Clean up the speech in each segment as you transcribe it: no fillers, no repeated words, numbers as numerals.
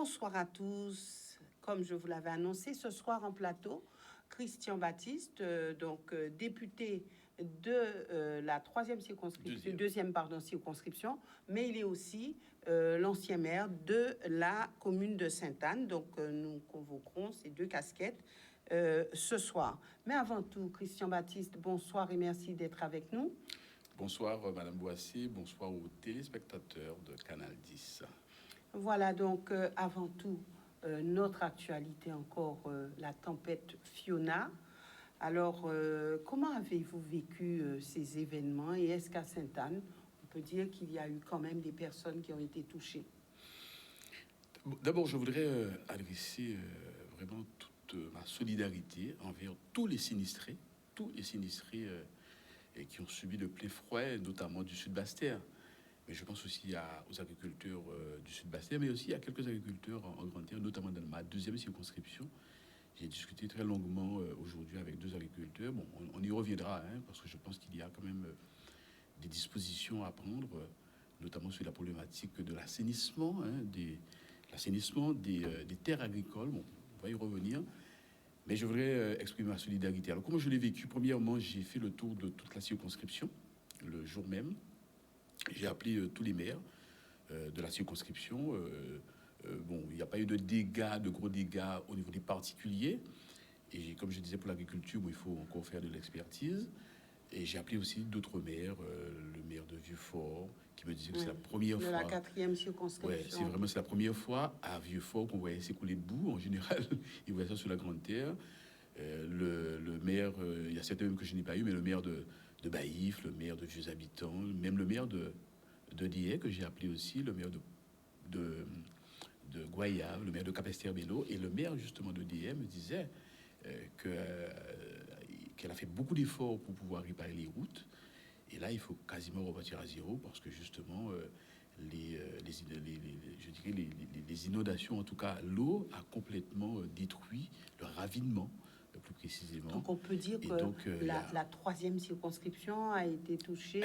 Bonsoir à tous. Comme je vous l'avais annoncé, ce soir en plateau, Christian Baptiste, député de la troisième circonscription, deuxième circonscription, mais il est aussi l'ancien maire de la commune de Sainte-Anne. Donc, nous convoquerons ces deux casquettes ce soir. Mais avant tout, Christian Baptiste, bonsoir et merci d'être avec nous. Bonsoir, Madame Boissy. Bonsoir aux téléspectateurs de Canal 10. Voilà, donc, avant tout, notre actualité encore, la tempête Fiona. Alors, comment avez-vous vécu ces événements et est-ce qu'à Sainte-Anne, on peut dire qu'il y a eu quand même des personnes qui ont été touchées? D'abord, je voudrais adresser vraiment toute ma solidarité envers tous les sinistrés qui ont subi de plein fouet, notamment du Sud-Bastère. Mais je pense aussi aux agriculteurs du Sud-Bastère, mais aussi à quelques agriculteurs en grande terre, notamment dans ma deuxième circonscription. J'ai discuté très longuement aujourd'hui avec deux agriculteurs. Bon, on y reviendra, parce que je pense qu'il y a quand même des dispositions à prendre, notamment sur la problématique de l'assainissement, des terres agricoles. Bon, on va y revenir. Mais je voudrais exprimer ma solidarité. Alors, comment je l'ai vécu? Premièrement, j'ai fait le tour de toute la circonscription, le jour même. J'ai appelé tous les maires de la circonscription. Bon, il n'y a pas eu de gros dégâts au niveau des particuliers. Et comme je disais, pour l'agriculture, il faut encore faire de l'expertise. Et j'ai appelé aussi d'autres maires, le maire de Vieux-Fort, qui me disait que c'est la première fois. De la quatrième circonscription. Ouais, c'est la première fois à Vieux-Fort qu'on voyait s'écouler de boue. En général, ils voyaient ça sur la grande terre. Le maire, il y a certains même que je n'ai pas eu, mais le maire de Baïf, le maire de Vieux Habitants, même le maire de Dieppe, que j'ai appelé aussi, le maire de Goyave, le maire de Capesterre-Belo, et le maire justement de Dieppe me disait qu'elle a fait beaucoup d'efforts pour pouvoir réparer les routes. Et là, il faut quasiment repartir à zéro parce que justement, les inondations, en tout cas, l'eau a complètement détruit le ravinement, plus précisément. Donc, on peut dire que donc, la troisième circonscription a été touchée,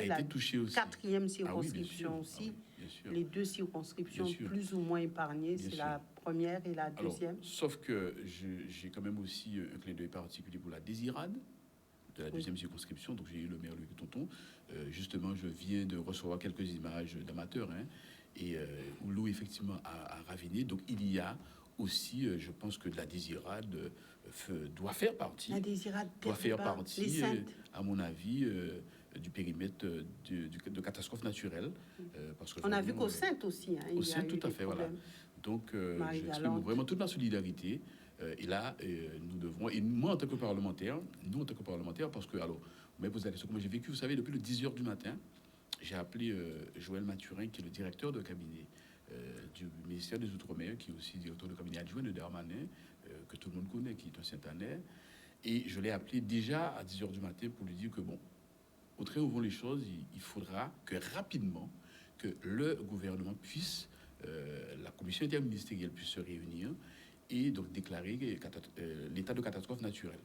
aussi. Quatrième circonscription aussi. Bien sûr. Les deux circonscriptions plus ou moins épargnées, c'est la première et la deuxième. Alors, sauf que j'ai quand même aussi un clin d'œil particulier pour la Désirade de la deuxième circonscription. Donc, j'ai eu le maire Louis Tonton. Justement, je viens de recevoir quelques images d'amateurs et où l'eau, effectivement, a raviné. Donc, il y a aussi, je pense que la Désirade doit faire partie. La Désirade doit faire partie, à mon avis, du périmètre de catastrophe naturelle. Parce que on a vu qu'au Saintes aussi. Au Saintes, tout à fait, voilà. Donc, j'exprime vraiment toute ma solidarité. Et là, nous devons, et moi en tant que parlementaire, parce que, alors, vous m'avez posé la question comment j'ai vécu, vous savez, depuis le 10h du matin, j'ai appelé Joël Mathurin, qui est le directeur de cabinet du ministère des Outre-mer, qui est aussi directeur de cabinet adjoint de Darmanin, que tout le monde connaît, qui est un Saint-Anais. Et je l'ai appelé déjà à 10h du matin pour lui dire que, bon, au train où vont les choses, il faudra que rapidement, que le gouvernement puisse, la commission interministérielle puisse se réunir et donc déclarer l'état de catastrophe naturelle.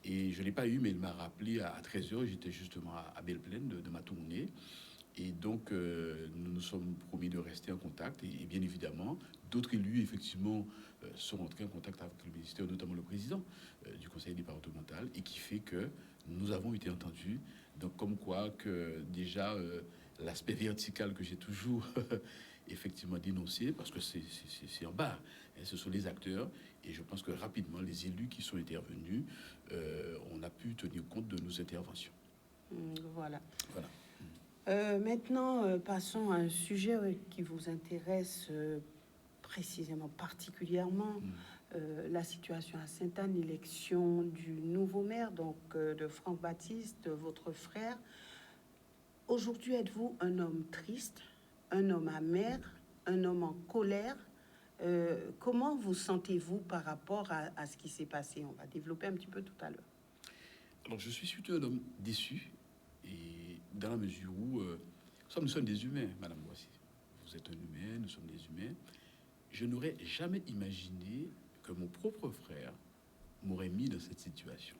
Et je ne l'ai pas eu, mais il m'a rappelé à 13h, j'étais justement à Belle-Plaine de ma tournée. Et donc, nous nous sommes promis de rester en contact. Et bien évidemment, d'autres élus, effectivement, sont entrés en contact avec le ministère, notamment le président du conseil départemental, et qui fait que nous avons été entendus. Donc, comme quoi que déjà, l'aspect vertical que j'ai toujours effectivement dénoncé, parce que c'est en bas, ce sont les acteurs. Et je pense que rapidement, les élus qui sont intervenus, on a pu tenir compte de nos interventions. Voilà. Maintenant, passons à un sujet qui vous intéresse précisément, particulièrement, la situation à Sainte-Anne, l'élection du nouveau maire, donc de Franck Baptiste, votre frère. Aujourd'hui, êtes-vous un homme triste, un homme amer, un homme en colère? Comment vous sentez-vous par rapport à ce qui s'est passé? On va développer un petit peu tout à l'heure. Alors, je suis surtout un homme déçu. Et dans la mesure où nous sommes des humains, Madame Boissy. Vous êtes un humain, nous sommes des humains. Je n'aurais jamais imaginé que mon propre frère m'aurait mis dans cette situation.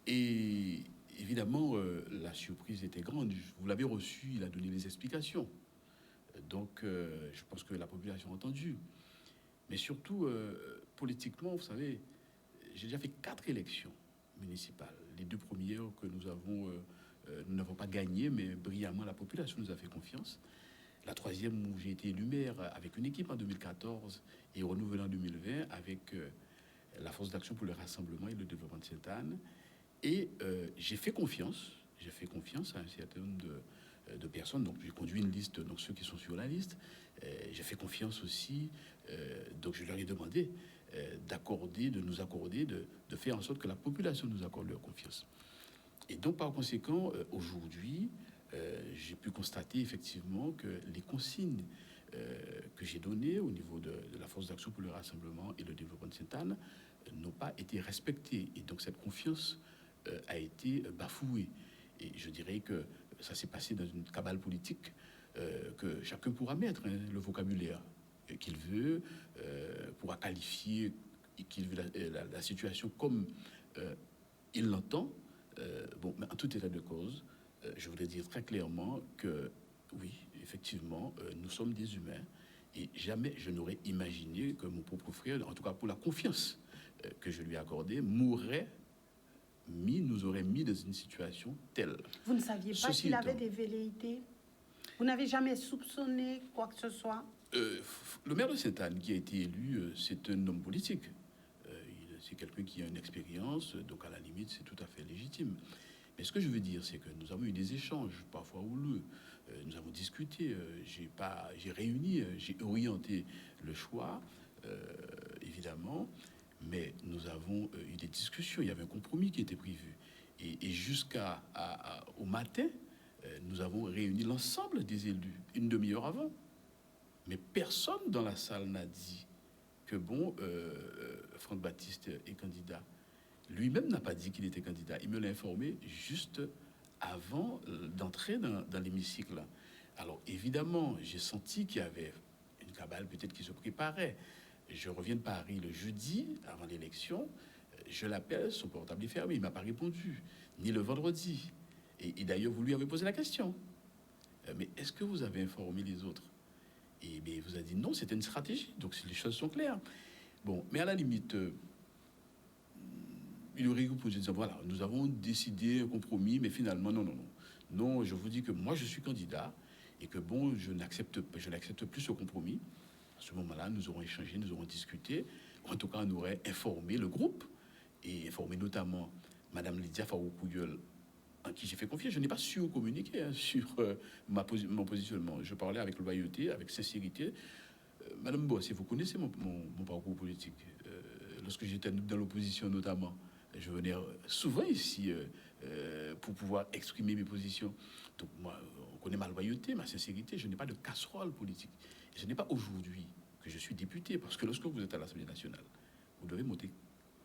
Et évidemment, la surprise était grande. Vous l'avez reçu, il a donné les explications. Donc, je pense que la population a entendu. Mais surtout, politiquement, vous savez, j'ai déjà fait 4 élections municipales. Les 2 premières que nous n'avons pas gagnées, mais brillamment, la population nous a fait confiance. La 3e où j'ai été élu maire avec une équipe en 2014 et renouvelé en 2020 avec la Force d'action pour le rassemblement et le développement de Sainte-Anne. Et j'ai fait confiance à un certain nombre de personnes. Donc j'ai conduit une liste, donc ceux qui sont sur la liste. J'ai fait confiance aussi, donc je leur ai demandé de nous accorder, de faire en sorte que la population nous accorde leur confiance. Et donc par conséquent, aujourd'hui, j'ai pu constater effectivement que les consignes que j'ai données au niveau de la Force d'action pour le rassemblement et le développement de Sainte-Anne n'ont pas été respectées. Et donc cette confiance a été bafouée. Et je dirais que ça s'est passé dans une cabale politique que chacun pourra mettre le vocabulaire qu'il veut, pourra qualifier qu'il veut la situation comme il l'entend. Bon, mais en tout état de cause, je voudrais dire très clairement que oui, effectivement, nous sommes des humains et jamais je n'aurais imaginé que mon propre frère, en tout cas pour la confiance que je lui ai accordée, nous aurait mis dans une situation telle. Vous ne saviez pas qu'il avait des velléités? Vous n'avez jamais soupçonné quoi que ce soit? Le maire de Sainte-Anne qui a été élu, c'est un homme politique. C'est quelqu'un qui a une expérience, donc à la limite, c'est tout à fait légitime. Mais ce que je veux dire, c'est que nous avons eu des échanges, parfois houleux. Nous avons discuté, j'ai réuni, j'ai orienté le choix, évidemment, mais nous avons eu des discussions. Il y avait un compromis qui était prévu. Et jusqu'au matin, nous avons réuni l'ensemble des élus, une demi-heure avant. Mais personne dans la salle n'a dit que Franck Baptiste est candidat. Lui-même n'a pas dit qu'il était candidat. Il me l'a informé juste avant d'entrer dans l'hémicycle. Alors évidemment, j'ai senti qu'il y avait une cabale peut-être qui se préparait. Je reviens de Paris le jeudi, avant l'élection. Je l'appelle, son portable est fermé. Il ne m'a pas répondu, ni le vendredi. Et d'ailleurs, vous lui avez posé la question. Mais est-ce que vous avez informé les autres? Et bien, il vous a dit non, c'était une stratégie. Donc les choses sont claires. Bon, mais à la limite, il aurait pu dire, voilà, nous avons décidé un compromis, mais finalement, non. Non, je vous dis que moi, je suis candidat et que je n'accepte plus ce compromis. À ce moment-là, nous aurons échangé, nous aurons discuté. En tout cas, on aurait informé le groupe et informé notamment Madame Lydia Farouk-Pouilleul, en qui j'ai fait confiance. Je n'ai pas su communiquer sur mon positionnement. Je parlais avec loyauté, avec sincérité. Madame Boss, vous connaissez mon parcours politique. Lorsque j'étais dans l'opposition notamment, je venais souvent ici pour pouvoir exprimer mes positions. Donc moi, on connaît ma loyauté, ma sincérité. Je n'ai pas de casserole politique. Et ce n'est pas aujourd'hui que je suis député, parce que lorsque vous êtes à l'Assemblée nationale, vous devez monter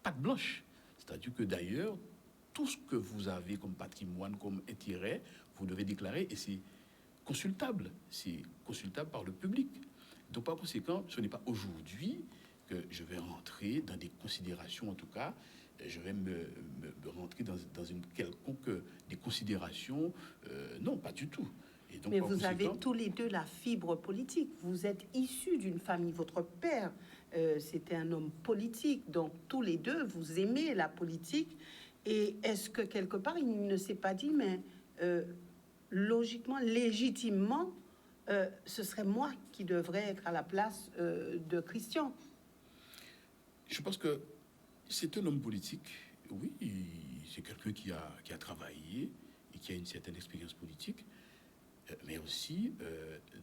patte blanche. C'est-à-dire que d'ailleurs, tout ce que vous avez comme patrimoine, comme intérêt, vous devez déclarer, et c'est consultable par le public. Donc par conséquent, ce n'est pas aujourd'hui que je vais rentrer dans des considérations, en tout cas, je vais me rentrer dans une quelconque des considérations, non, pas du tout. Et donc, mais vous avez tous les deux la fibre politique. Vous êtes issus d'une famille. Votre père, c'était un homme politique. Donc, tous les deux, vous aimez la politique. Et est-ce que, quelque part, il ne s'est pas dit, mais logiquement, légitimement, ce serait moi qui devrais être à la place de Christian? Je pense que c'est un homme politique. Oui, c'est quelqu'un qui a travaillé et qui a une certaine expérience politique. Mais aussi,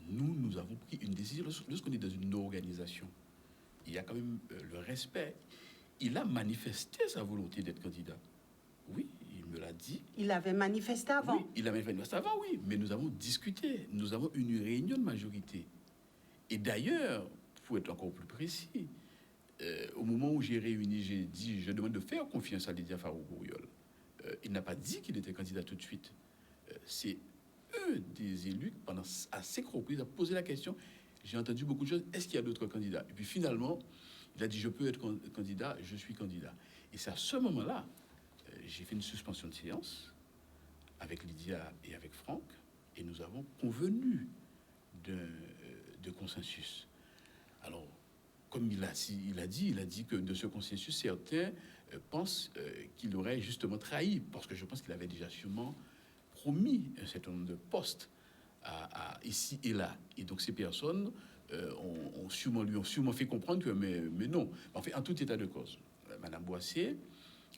nous avons pris une décision. Lorsqu'on est dans une organisation, il y a quand même le respect. Il a manifesté sa volonté d'être candidat. Oui, il me l'a dit. Il avait manifesté avant. Oui, il avait manifesté avant, oui. Mais nous avons discuté. Nous avons une réunion de majorité. Et d'ailleurs, pour être encore plus précis, au moment où j'ai réuni, j'ai dit, je demande de faire confiance à Lydia Farouk-Pouilleul. Il n'a pas dit qu'il était candidat tout de suite. C'est des élus, pendant à 5 reprises, a posé la question. J'ai entendu beaucoup de choses. Est-ce qu'il y a d'autres candidats? Et puis finalement, il a dit, je peux être candidat, je suis candidat. Et c'est à ce moment-là, j'ai fait une suspension de séance avec Lydia et avec Franck, et nous avons convenu de consensus. Alors, comme il a dit que de ce consensus, certains pensent qu'il aurait justement trahi, parce que je pense qu'il avait déjà sûrement promis un certain nombre de postes ici et là. Et donc ces personnes lui ont sûrement fait comprendre que mais non. En fait, en tout état de cause, Madame Boissier,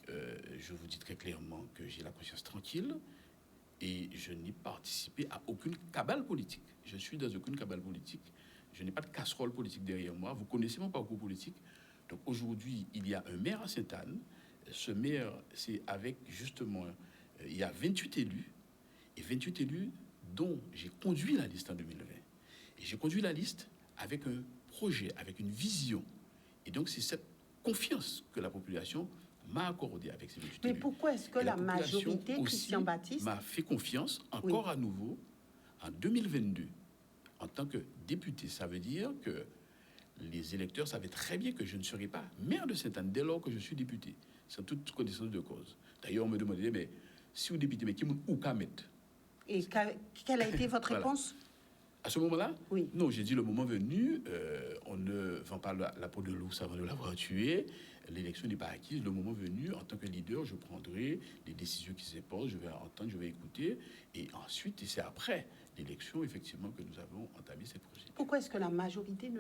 je vous dis très clairement que j'ai la conscience tranquille et je n'ai participé à aucune cabale politique. Je suis dans aucune cabale politique. Je n'ai pas de casserole politique derrière moi. Vous connaissez mon parcours politique. Donc aujourd'hui, il y a un maire à Sainte-Anne. Ce maire, c'est avec justement, il y a 28 élus, et 28 élus dont j'ai conduit la liste en 2020. Et j'ai conduit la liste avec un projet, avec une vision. Et donc c'est cette confiance que la population m'a accordée avec ces 28 élus. Mais pourquoi est-ce que la majorité, Christian Baptiste, m'a fait confiance encore à nouveau en 2022 en tant que député? Ça veut dire que les électeurs savaient très bien que je ne serais pas maire de Sainte-Anne dès lors que je suis député, sans toute connaissance de cause. D'ailleurs, on me demandait, mais si vous député, mais qui ou qu'à mettre? Et quelle a été votre réponse? À ce moment-là, oui. Non, j'ai dit le moment venu, on ne vend pas la peau de l'ours avant de l'avoir tué. L'élection n'est pas acquise. Le moment venu, en tant que leader, je prendrai les décisions qui s'imposent, je vais entendre, je vais écouter. Et ensuite, et c'est après l'élection, effectivement, que nous avons entamé cette procédure. Pourquoi est-ce que la majorité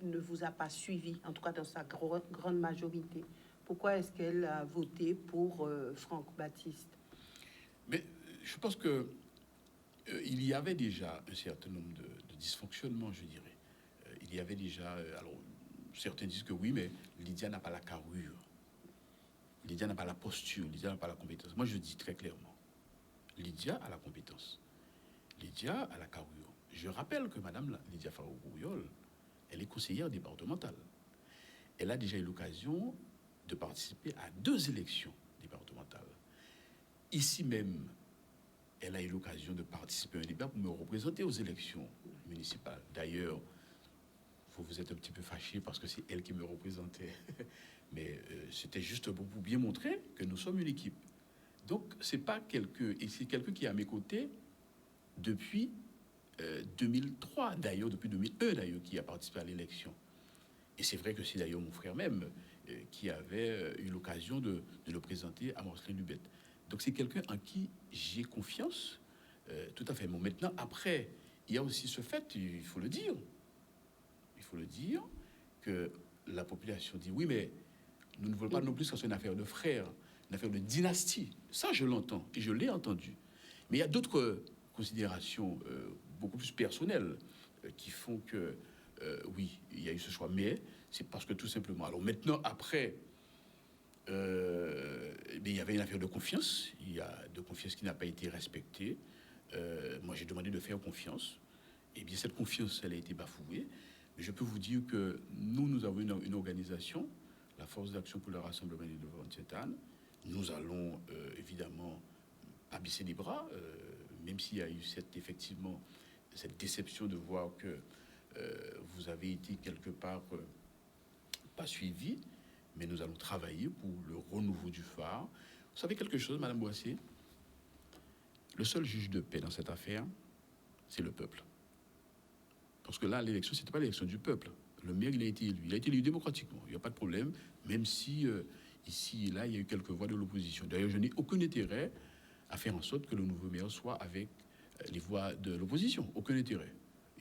ne vous a pas suivi, en tout cas dans sa grande majorité? Pourquoi est-ce qu'elle a voté pour Franck Baptiste? Mais je pense que il y avait déjà un certain nombre de dysfonctionnements, je dirais. Il y avait déjà... alors, certains disent que oui, mais Lydia n'a pas la carrure. Lydia n'a pas la posture. Lydia n'a pas la compétence. Moi, je dis très clairement, Lydia a la compétence. Lydia a la carrure. Je rappelle que Madame Lydia Farouk-Gouriol, elle est conseillère départementale. Elle a déjà eu l'occasion de participer à 2 élections départementales. Ici même, elle a eu l'occasion de participer à un débat pour me représenter aux élections municipales. D'ailleurs, vous êtes un petit peu fâché parce que c'est elle qui me représentait. Mais c'était juste pour bien montrer que nous sommes une équipe. Donc, c'est pas quelqu'un, et c'est quelqu'un qui est à mes côtés depuis 2003, d'ailleurs, depuis 2001, d'ailleurs, qui a participé à l'élection. Et c'est vrai que c'est d'ailleurs mon frère même qui avait eu l'occasion de le présenter à Marcelin Lubette. Donc c'est quelqu'un en qui j'ai confiance, tout à fait. Bon, maintenant, après, il y a aussi ce fait, il faut le dire, que la population dit, oui, mais nous ne voulons pas non plus que ce soit une affaire de frères, une affaire de dynastie. Ça, je l'entends, et je l'ai entendu. Mais il y a d'autres considérations beaucoup plus personnelles qui font que, oui, il y a eu ce choix. Mais c'est parce que tout simplement... Alors maintenant, après... il y avait une affaire de confiance. Il y a de confiance qui n'a pas été respectée. Moi, j'ai demandé de faire confiance. Et bien, cette confiance, elle a été bafouée. Mais je peux vous dire que nous avons une organisation, la Force d'action pour le rassemblement des devants de Sainte-Anne. Nous allons évidemment pas baisser les bras, même s'il y a eu effectivement cette déception de voir que vous avez été quelque part pas suivi. Mais nous allons travailler pour le renouveau du phare. Vous savez quelque chose, Madame Boissier? Le seul juge de paix dans cette affaire, c'est le peuple. Parce que là, l'élection, ce n'était pas l'élection du peuple. Le maire, il a été élu. Il a été élu démocratiquement. Il n'y a pas de problème, même si ici et là, il y a eu quelques voix de l'opposition. D'ailleurs, je n'ai aucun intérêt à faire en sorte que le nouveau maire soit avec les voix de l'opposition. Aucun intérêt.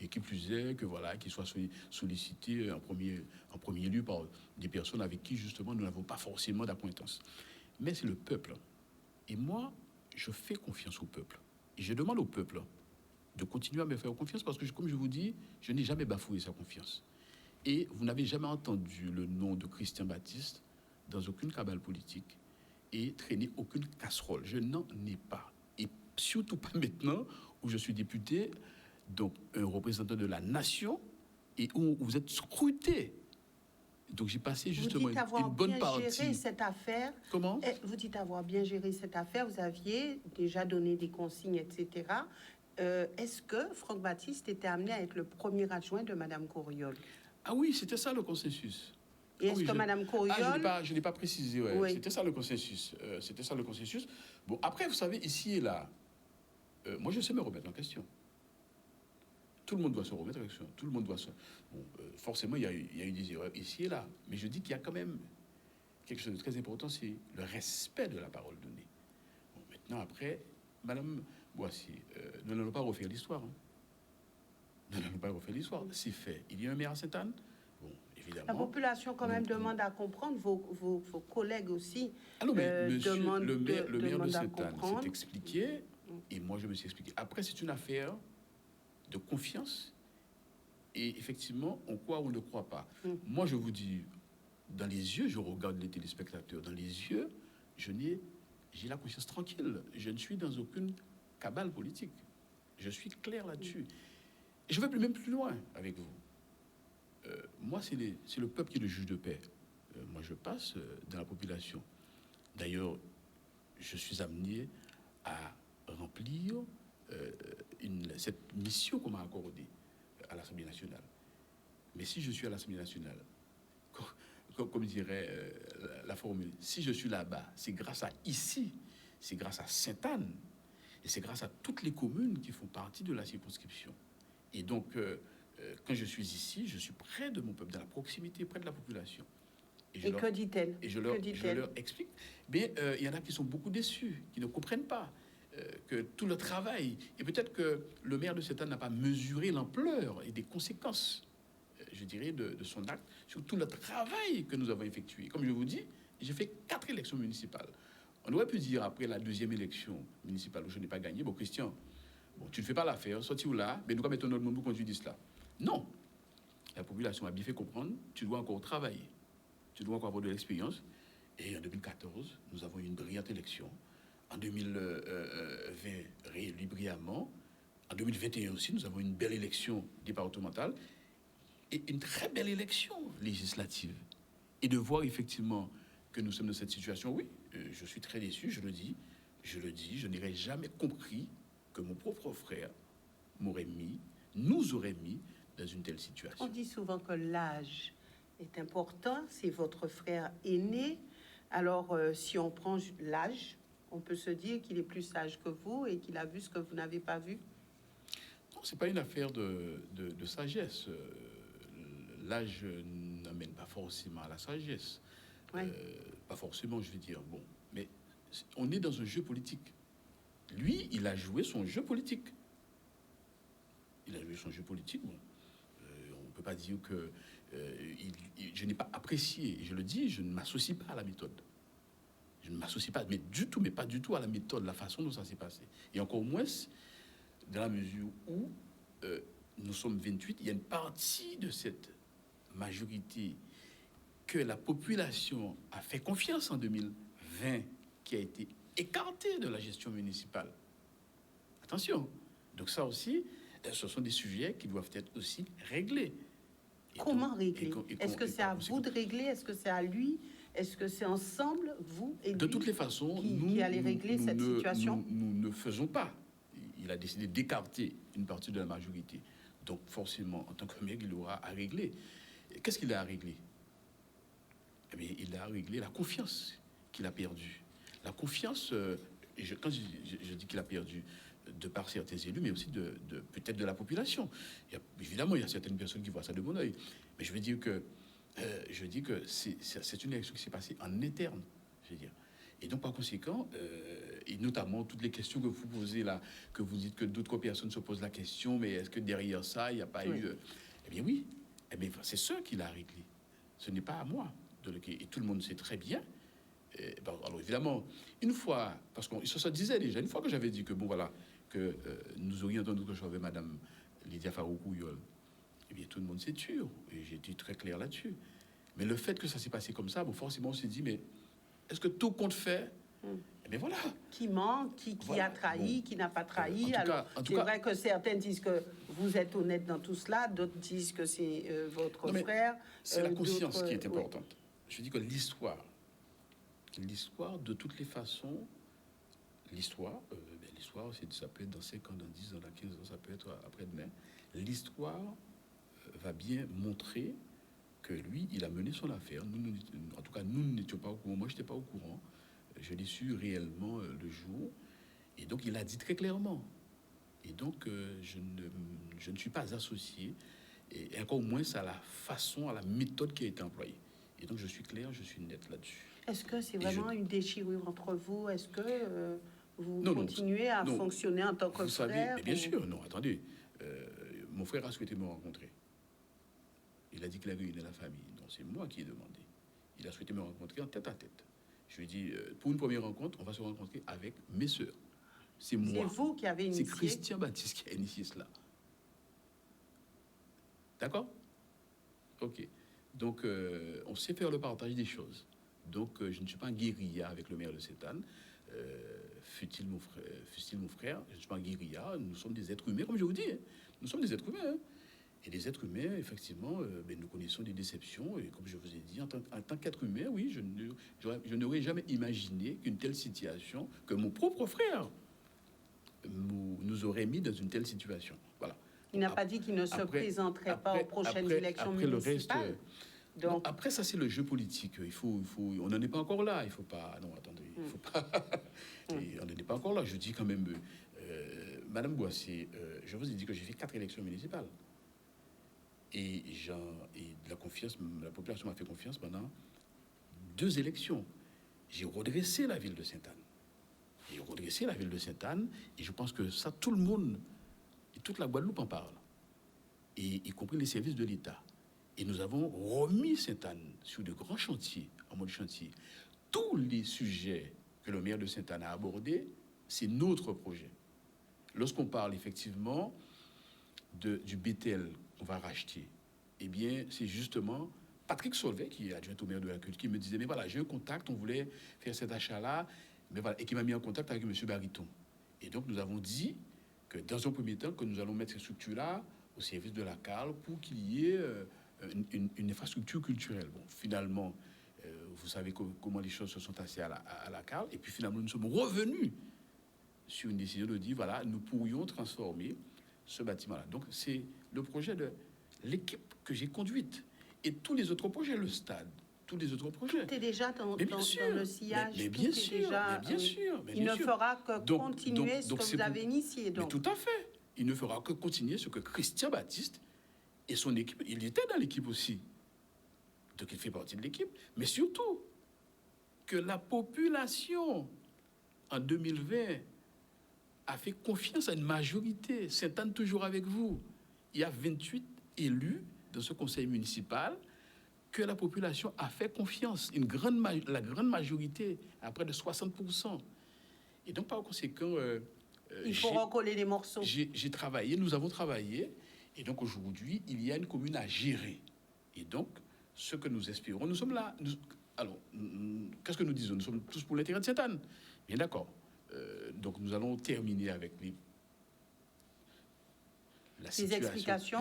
Et qui plus est, que voilà, qu'il soit sollicité en premier lieu par des personnes avec qui, justement, nous n'avons pas forcément d'acquaintance. Mais c'est le peuple. Et moi, je fais confiance au peuple. Et je demande au peuple de continuer à me faire confiance parce que, comme je vous dis, je n'ai jamais bafoué sa confiance. Et vous n'avez jamais entendu le nom de Christian Baptiste dans aucune cabale politique et traîner aucune casserole. Je n'en ai pas. Et surtout pas maintenant où je suis député, donc un représentant de la nation, et où vous êtes scruté. Donc j'ai passé justement une bonne partie. Vous dites avoir bien géré cette affaire. Comment? Vous dites avoir bien géré cette affaire. Vous aviez déjà donné des consignes, etc. Est-ce que Franck Baptiste était amené à être le premier adjoint de Madame Gouriol? Ah oui, c'était ça le consensus. Et est-ce que Madame Gouriol... je n'ai pas précisé, ouais. Oui. C'était ça le consensus. Bon, après, vous savez, ici et là, moi je sais me remettre en question. Tout le monde doit se remettre en question. Tout le monde doit se... Bon, forcément, il y a eu des erreurs ici et là. Mais je dis qu'il y a quand même quelque chose de très important, c'est le respect de la parole donnée. Bon, maintenant, après, Madame Boissier, nous n'allons pas refaire l'histoire. Hein. Nous n'allons pas refaire l'histoire. C'est fait. Il y a un maire à Sainte-Anne. Bon, évidemment. La population, quand même, demande à comprendre. Vos collègues aussi demandent le maire de Sainte-Anne s'est expliqué. Et moi, je me suis expliqué. Après, c'est une affaire de confiance. Et effectivement, on croit ou on ne croit pas. Moi, je vous dis, dans les yeux, je regarde les téléspectateurs, dans les yeux, j'ai la conscience tranquille. Je ne suis dans aucune cabale politique. Je suis clair là-dessus. Et je vais même plus loin avec vous. Moi, c'est le peuple qui est le juge de paix. Moi, je passe dans la population. D'ailleurs, je suis amené à remplir cette mission qu'on m'a accordée à l'Assemblée nationale. Mais si je suis à l'Assemblée nationale, comme dirait la formule, si je suis là-bas, c'est grâce à ici, c'est grâce à Sainte-Anne, et c'est grâce à toutes les communes qui font partie de la circonscription. Et donc, quand je suis ici, je suis près de mon peuple, dans la proximité, près de la population. Et que dit-elle? Et je leur explique. Mais il y en a qui sont beaucoup déçus, qui ne comprennent pas que tout le travail, et peut-être que le maire de Sainte-Anne n'a pas mesuré l'ampleur et des conséquences, je dirais, de son acte, sur tout le travail que nous avons effectué. Comme je vous dis, j'ai fait 4 élections municipales. On aurait pu dire, après la 2e élection municipale où je n'ai pas gagné, bon, Christian, bon, tu ne fais pas l'affaire, sorti ou là, mais nous allons mettre notre monde pour qu'on dise cela. Non. La population a bien fait comprendre, tu dois encore travailler. Tu dois encore avoir de l'expérience. Et en 2014, nous avons eu une brillante élection. En 2020, réélu brillamment. En 2021 aussi, nous avons une belle élection départementale et une très belle élection législative. Et de voir effectivement que nous sommes dans cette situation, oui, je suis très déçu, je le dis, je n'aurais jamais compris que mon propre frère nous aurait mis dans une telle situation. On dit souvent que l'âge est important, c'est votre frère aîné. Alors, si on prend l'âge, on peut se dire qu'il est plus sage que vous et qu'il a vu ce que vous n'avez pas vu? Non, c'est pas une affaire de sagesse. L'âge n'amène pas forcément à la sagesse. Ouais. Pas forcément, je veux dire. Bon, mais on est dans un jeu politique. Lui, il a joué son jeu politique. Bon. On ne peut pas dire que je n'ai pas apprécié. Je le dis, je ne m'associe pas à la méthode. Je ne m'associe pas, mais pas du tout à la méthode, la façon dont ça s'est passé. Et encore moins dans la mesure où nous sommes 28, il y a une partie de cette majorité que la population a fait confiance en 2020, qui a été écartée de la gestion municipale. Attention. Donc ça aussi, ce sont des sujets qui doivent être aussi réglés. Comment régler? Est-ce que c'est à vous de régler? Est-ce que c'est à lui? Est-ce que c'est ensemble, vous et lui, de toutes les façons, qui allez régler cette situation? Nous ne faisons pas. Il a décidé d'écarter une partie de la majorité. Donc forcément, en tant que maire, il aura à régler. Qu'est-ce qu'il a à régler? Eh bien, il a à régler la confiance qu'il a perdue. La confiance, quand je dis qu'il a perdu de par certains élus, mais aussi peut-être de la population. Évidemment, il y a certaines personnes qui voient ça de bon oeil. Mais je veux dire que c'est une élection qui s'est passée en interne, je veux dire. Et donc, par conséquent, et notamment toutes les questions que vous posez là, que vous dites que d'autres personnes se posent la question, mais est-ce que derrière ça, il n'y a pas eu... Eh bien oui, c'est ça qu'il a réglé. Ce n'est pas à moi. Et tout le monde sait très bien. Alors évidemment, une fois, parce qu'on se disait déjà, une fois que j'avais dit que, bon voilà, que nous orientons notre choix avec Madame Lydia Farouk-Ouyol, eh bien tout le monde s'est tué. Et j'ai été très clair là-dessus. Mais le fait que ça s'est passé comme ça, bon, forcément on s'est dit, mais est-ce que tout compte fait? Eh bien voilà. Qui ment, qui voilà. A trahi, bon. Qui n'a pas trahi. Alors, c'est vrai que certains disent que vous êtes honnête dans tout cela, d'autres disent que c'est votre frère. C'est la conscience qui est importante. Oui. Je dis que l'histoire, de toutes les façons, l'histoire, ça peut être dans 5 ans, dans 10 ans, dans 15 ans, ça peut être après-demain. L'histoire va bien montrer que lui, il a mené son affaire. En tout cas, nous n'étions pas au courant. Moi, je n'étais pas au courant. Je l'ai su réellement le jour. Et donc, il a dit très clairement. Et donc, je ne je ne suis pas associé, et encore moins à la façon, à la méthode qui a été employée. Et donc, je suis clair, je suis net là-dessus. Est-ce que c'est vraiment une déchirure entre vous? Est-ce que vous continuez à fonctionner en tant que frère? Mais bien sûr, non, attendez. Mon frère a souhaité me rencontrer. Il a dit qu'il avait réuni la famille. Donc, c'est moi qui ai demandé. Il a souhaité me rencontrer en tête à tête. Je lui ai dit, pour une première rencontre, on va se rencontrer avec mes sœurs. C'est moi. C'est vous qui avez initié? C'est Christian Baptiste qui a initié cela. D'accord? Ok. Donc, on sait faire le partage des choses. Donc, je ne suis pas en guérilla avec le maire de Sainte-Anne. Fut-il mon frère, je ne suis pas en guérilla. Nous sommes des êtres humains, comme je vous dis. Hein. Nous sommes des êtres humains. Hein. Et les êtres humains, effectivement, nous connaissons des déceptions. Et comme je vous ai dit, en tant qu'être humain, oui, je n'aurais jamais imaginé qu'une telle situation, que mon propre frère nous aurait mis dans une telle situation. Voilà. Il n'a pas dit qu'il ne se présenterait pas aux prochaines élections municipales. Donc, après, ça, c'est le jeu politique. On n'en est pas encore là. Il faut pas. Non, attendez. Il faut pas. Et on n'en est pas encore là. Je dis quand même, Madame Boissé, je vous ai dit que j'ai fait 4 élections municipales. Et la population m'a fait confiance pendant 2 élections. J'ai redressé la ville de Sainte-Anne. Et je pense que ça, tout le monde, et toute la Guadeloupe en parle. Et y compris les services de l'État. Et nous avons remis Sainte-Anne sur de grands chantiers, en mode chantier. Tous les sujets que le maire de Sainte-Anne a abordés, c'est notre projet. Lorsqu'on parle effectivement du bétel qu'on va racheter, eh bien, c'est justement Patrick Solvay, qui est adjoint au maire de la Culte, qui me disait, mais voilà, j'ai un contact, on voulait faire cet achat-là, mais voilà, et qui m'a mis en contact avec M. Bariton. Et donc, nous avons dit que dans un premier temps, que nous allons mettre ces structures-là au service de la CAL pour qu'il y ait une infrastructure culturelle. Bon, finalement, vous savez comment les choses se sont passées à la CAL, et puis finalement, nous sommes revenus sur une décision de dire, voilà, nous pourrions transformer ce bâtiment-là. Donc, c'est le projet de l'équipe que j'ai conduite. Et tous les autres projets, le stade, tous les autres projets. Tout est déjà dans le sillage. Mais bien sûr. Il ne fera que continuer ce que vous avez initié. Mais tout à fait. Il ne fera que continuer ce que Christian Baptiste et son équipe, il était dans l'équipe aussi. Donc, il fait partie de l'équipe. Mais surtout, que la population, en 2020, a fait confiance à une majorité. Sainte-Anne toujours avec vous. Il y a 28 élus dans ce conseil municipal que la population a fait confiance. La grande majorité, à près de 60%. Et donc, par conséquent... il faut recoller les morceaux. J'ai travaillé, nous avons travaillé. Et donc, aujourd'hui, il y a une commune à gérer. Et donc, ce que nous espérons, nous sommes là. Alors, qu'est-ce que nous disons? Nous sommes tous pour l'intérêt de Sainte-Anne. Bien d'accord. Donc, nous allons terminer avec les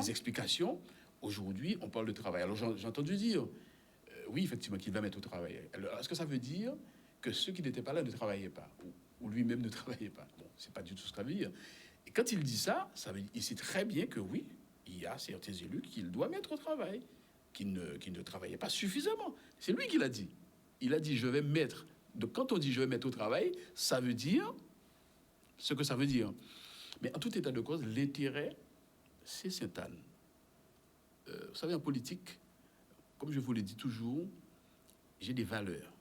explications. Aujourd'hui, on parle de travail. Alors, j'ai entendu dire, oui, effectivement, qu'il va mettre au travail. Alors, est-ce que ça veut dire que ceux qui n'étaient pas là ne travaillaient pas, ou lui-même ne travaillait pas? Bon, c'est pas du tout ce que ça veut dire. Et quand il dit ça, il sait très bien que oui, il y a certains élus qu'il doit mettre au travail, qui ne travaillaient pas suffisamment. C'est lui qui l'a dit. Il a dit, je vais mettre... Donc, quand on dit je vais mettre au travail, ça veut dire ce que ça veut dire. Mais en tout état de cause, l'intérêt, c'est Sainte-Anne. Vous savez, en politique, comme je vous l'ai dit toujours, j'ai des valeurs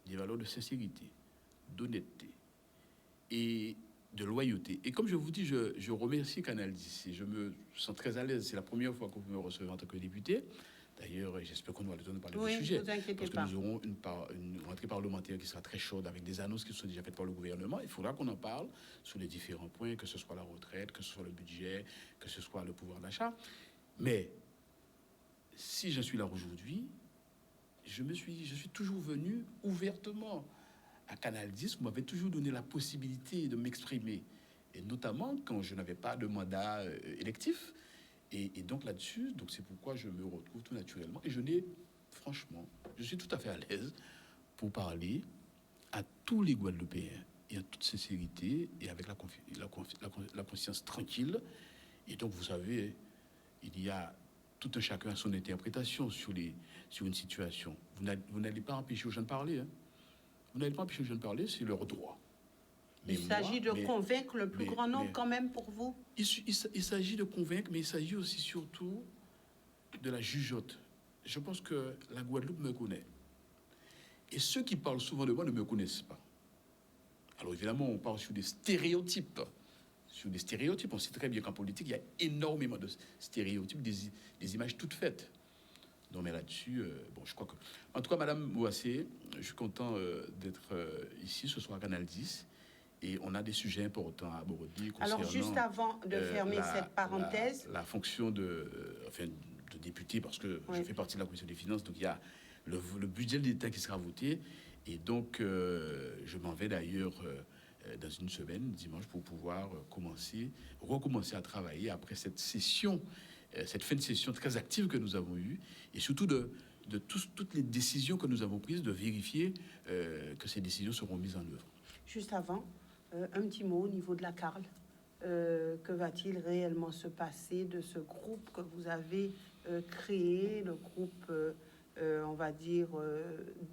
de sincérité, d'honnêteté et de loyauté. Et comme je vous dis, je remercie Canal 10 et je me sens très à l'aise. C'est la première fois que vous me recevez en tant que député. D'ailleurs, j'espère qu'on aura le temps de parler du sujet. Parce que nous aurons une rentrée parlementaire qui sera très chaude avec des annonces qui sont déjà faites par le gouvernement. Il faudra qu'on en parle sur les différents points, que ce soit la retraite, que ce soit le budget, que ce soit le pouvoir d'achat. Mais si je suis là aujourd'hui, je suis toujours venu ouvertement à Canal 10. Vous m'avez toujours donné la possibilité de m'exprimer. Et notamment quand je n'avais pas de mandat électif. Et donc là-dessus, c'est pourquoi je me retrouve tout naturellement. Et franchement, je suis tout à fait à l'aise pour parler à tous les Guadeloupéens et en toute sincérité et avec la conscience tranquille. Et donc, vous savez, il y a tout un chacun a son interprétation sur une situation. Vous n'allez pas empêcher aux gens de parler. Hein. Vous n'allez pas empêcher aux gens de parler, c'est leur droit. Il s'agit de convaincre le plus grand nombre quand même pour vous. Il s'agit de convaincre, mais il s'agit aussi surtout de la jugeote. Je pense que la Guadeloupe me connaît. Et ceux qui parlent souvent de moi ne me connaissent pas. Alors évidemment, on parle sur des stéréotypes. On sait très bien qu'en politique, il y a énormément de stéréotypes, des images toutes faites. Non, mais là-dessus, je crois que... En tout cas, Madame Boissé, je suis content d'être ici ce soir à Canal 10. Et on a des sujets importants à aborder. Alors, juste avant de fermer cette parenthèse... La fonction de député, parce que je fais partie de la commission des finances, donc il y a le budget de l'État qui sera voté. Et donc, je m'en vais d'ailleurs dans une semaine, dimanche, pour pouvoir recommencer à travailler après cette session, cette fin de session très active que nous avons eue, et surtout de toutes les décisions que nous avons prises, de vérifier que ces décisions seront mises en œuvre. Juste avant, un petit mot au niveau de la CARL. Que va-t-il réellement se passer de ce groupe que vous avez créé, le groupe, on va dire,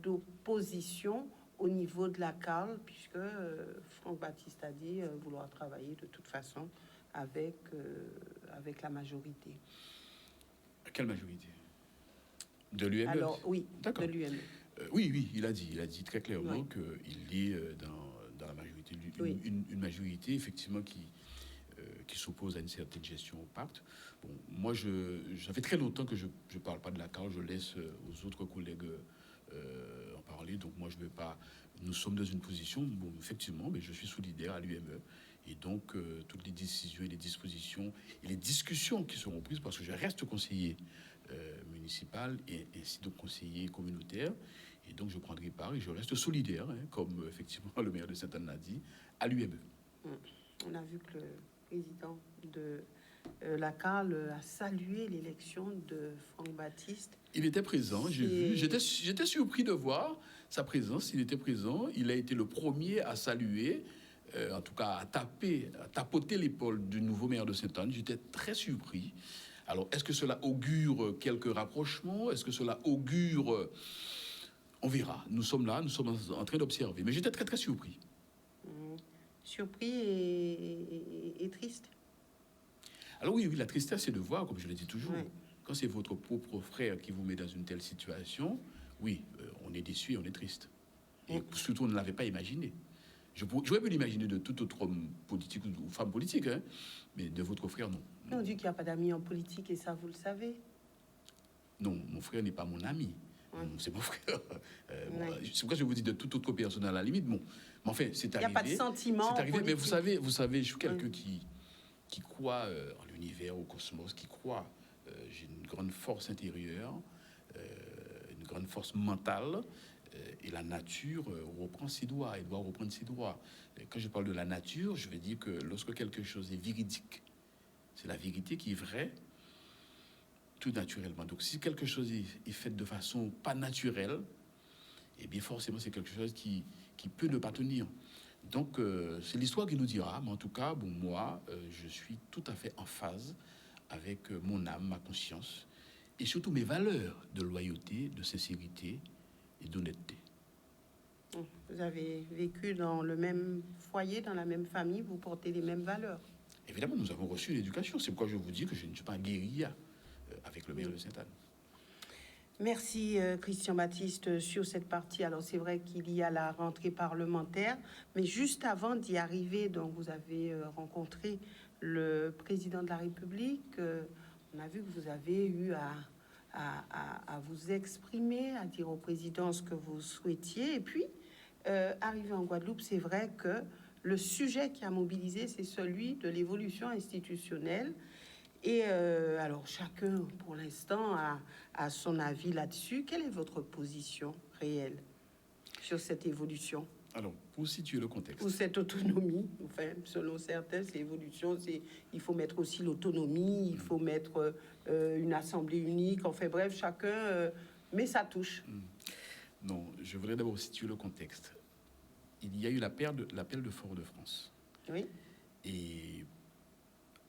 d'opposition au niveau de la CARL, puisque Franck Baptiste a dit vouloir travailler de toute façon avec la majorité. Quelle majorité? De l'UME? Alors, oui, d'accord. De l'UME. Oui, il a dit très clairement qu'il est dans la majorité. Une majorité, effectivement, qui s'oppose à une certaine gestion au pacte. Bon, moi, ça fait très longtemps que je ne parle pas de la CARL, je laisse aux autres collègues en parler. Donc, moi, je ne vais pas... Nous sommes dans une position, bon, effectivement, mais je suis solidaire à l'UME. Et donc, toutes les décisions et les dispositions et les discussions qui seront prises, parce que je reste conseiller municipal et ainsi donc conseiller communautaire. Et donc, je prendrai part et je reste solidaire, comme effectivement le maire de Sainte-Anne l'a dit, à l'UME. On a vu que le président de la CARL a salué l'élection de Franck Baptiste. Il était présent, j'ai vu. J'étais surpris de voir sa présence. Il était présent. Il a été le premier à saluer, en tout cas à tapoter l'épaule du nouveau maire de Sainte-Anne. J'étais très surpris. Alors, est-ce que cela augure quelques rapprochements? Est-ce que cela augure... On verra. Nous sommes là, nous sommes en train d'observer. Mais j'étais très, très surpris. Surpris et triste. Alors oui, la tristesse, c'est de voir, comme je le dis toujours, quand c'est votre propre frère qui vous met dans une telle situation, oui, on est déçu et on est triste. Et surtout, on ne l'avait pas imaginé. J'aurais pu l'imaginer de tout autre homme politique ou femme politique, mais de votre frère, non. On dit qu'il n'y a pas d'amis en politique, et ça, vous le savez. Non, mon frère n'est pas mon ami. C'est mon frère. C'est pourquoi je vous dis de toute autre personne à la limite. Bon, mais enfin, c'est arrivé. Il n'y a pas de sentiment. C'est arrivé, mais vous savez, je suis quelqu'un qui croit en l'univers, au cosmos, qui croit. J'ai une grande force intérieure, une grande force mentale, et la nature reprend ses droits. Elle doit reprendre ses droits. Et quand je parle de la nature, je veux dire que lorsque quelque chose est véridique, c'est la vérité qui est vraie, tout naturellement. Donc, si quelque chose est fait de façon pas naturelle, eh bien, forcément, c'est quelque chose qui peut ne pas tenir. Donc, c'est l'histoire qui nous dira. Mais en tout cas, bon, moi, je suis tout à fait en phase avec mon âme, ma conscience, et surtout mes valeurs de loyauté, de sincérité et d'honnêteté. Vous avez vécu dans le même foyer, dans la même famille, vous portez les mêmes valeurs. Évidemment, nous avons reçu l'éducation. C'est pourquoi je vous dis que je ne suis pas un guérilla avec le maire de Sainte-Anne. Merci Christian Baptiste sur cette partie. Alors c'est vrai qu'il y a la rentrée parlementaire, mais juste avant d'y arriver, donc vous avez rencontré le président de la République. On a vu que vous avez eu à vous exprimer, à dire au président ce que vous souhaitiez. Et puis, arrivé en Guadeloupe, c'est vrai que le sujet qui a mobilisé, c'est celui de l'évolution institutionnelle. Et alors, chacun, pour l'instant, a son avis là-dessus. Quelle est votre position réelle sur cette évolution? Alors, pour situer le contexte. Ou cette autonomie, enfin, selon certains, c'est évolution, il faut mettre aussi l'autonomie, il faut mettre une assemblée unique, enfin bref, chacun met sa touche. Non, je voudrais d'abord situer le contexte. Il y a eu l'appel de Fort-de-France. Oui. Et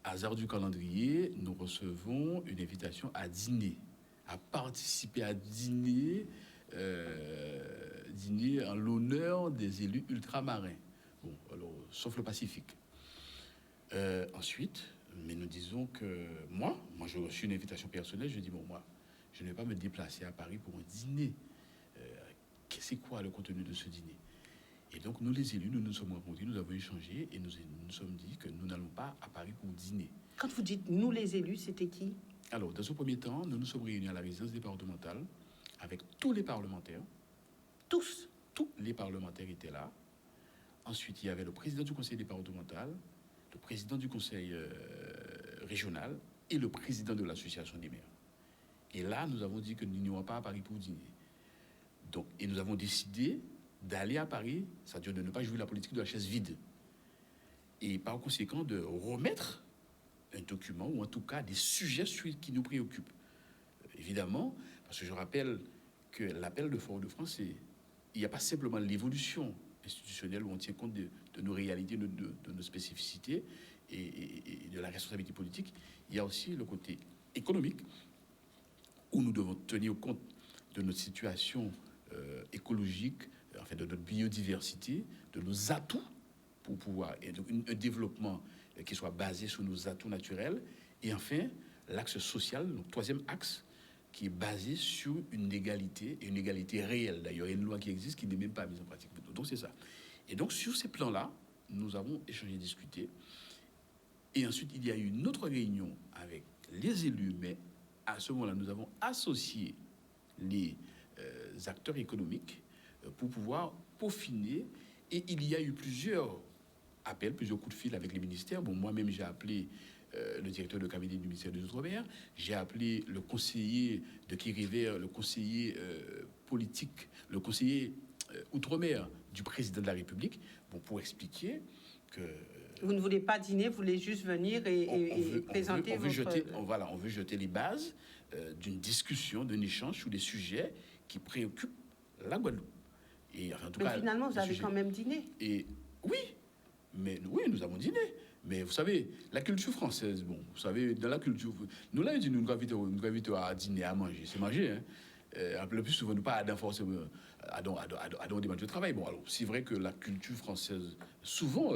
hasard du calendrier, nous recevons une invitation à dîner, à participer à dîner en l'honneur des élus ultramarins. Bon, alors sauf le Pacifique. Ensuite, mais nous disons que moi j'ai reçu une invitation personnelle, je dis bon, moi, je ne vais pas me déplacer à Paris pour un dîner. C'est quoi le contenu de ce dîner? Et donc, nous les élus, nous nous sommes rencontrés, nous avons échangé et nous sommes dit que nous n'allons pas à Paris pour dîner. Quand vous dites nous les élus, c'était qui? Alors, dans ce premier temps, nous nous sommes réunis à la résidence départementale avec tous les parlementaires. Tous les parlementaires étaient là. Ensuite, il y avait le président du conseil départemental, le président du conseil régional et le président de l'association des maires. Et là, nous avons dit que nous n'irions pas à Paris pour dîner. Donc, et nous avons décidé d'aller à Paris, c'est-à-dire de ne pas jouer la politique de la chaise vide. Et par conséquent, de remettre un document, ou en tout cas des sujets qui nous préoccupent. Évidemment, parce que je rappelle que l'appel de Fort-de-France, il n'y a pas simplement l'évolution institutionnelle où on tient compte de nos réalités, de nos spécificités et de la responsabilité politique. Il y a aussi le côté économique, où nous devons tenir compte de notre situation écologique, enfin de notre biodiversité, de nos atouts pour pouvoir, et donc un développement qui soit basé sur nos atouts naturels. Et enfin, l'axe social, donc troisième axe, qui est basé sur une égalité, et une égalité réelle. D'ailleurs, il y a une loi qui existe qui n'est même pas mise en pratique. Donc c'est ça. Et donc sur ces plans-là, nous avons échangé, discuté. Et ensuite, il y a eu une autre réunion avec les élus, mais à ce moment-là, nous avons associé les acteurs économiques pour pouvoir peaufiner. Et il y a eu plusieurs appels, plusieurs coups de fil avec les ministères. Bon, moi-même, j'ai appelé le directeur de cabinet du ministère des Outre-mer, j'ai appelé le conseiller de Kiriver, le conseiller politique, le conseiller Outre-mer du président de la République, bon, pour expliquer que... Vous ne voulez pas dîner, vous voulez juste venir et présenter on veut jeter les bases d'une discussion, d'un échange sur des sujets qui préoccupent la Guadeloupe. Et, enfin, en tout cas, finalement, vous avez quand même dîné. Et oui, nous avons dîné. Mais vous savez, la culture française, bon, vous savez, dans la culture, nous là, nous invitons à dîner, à manger, c'est manger, hein. Le plus souvent, nous pas à forcément à des matchs de travail. Bon, alors, c'est vrai que la culture française, souvent,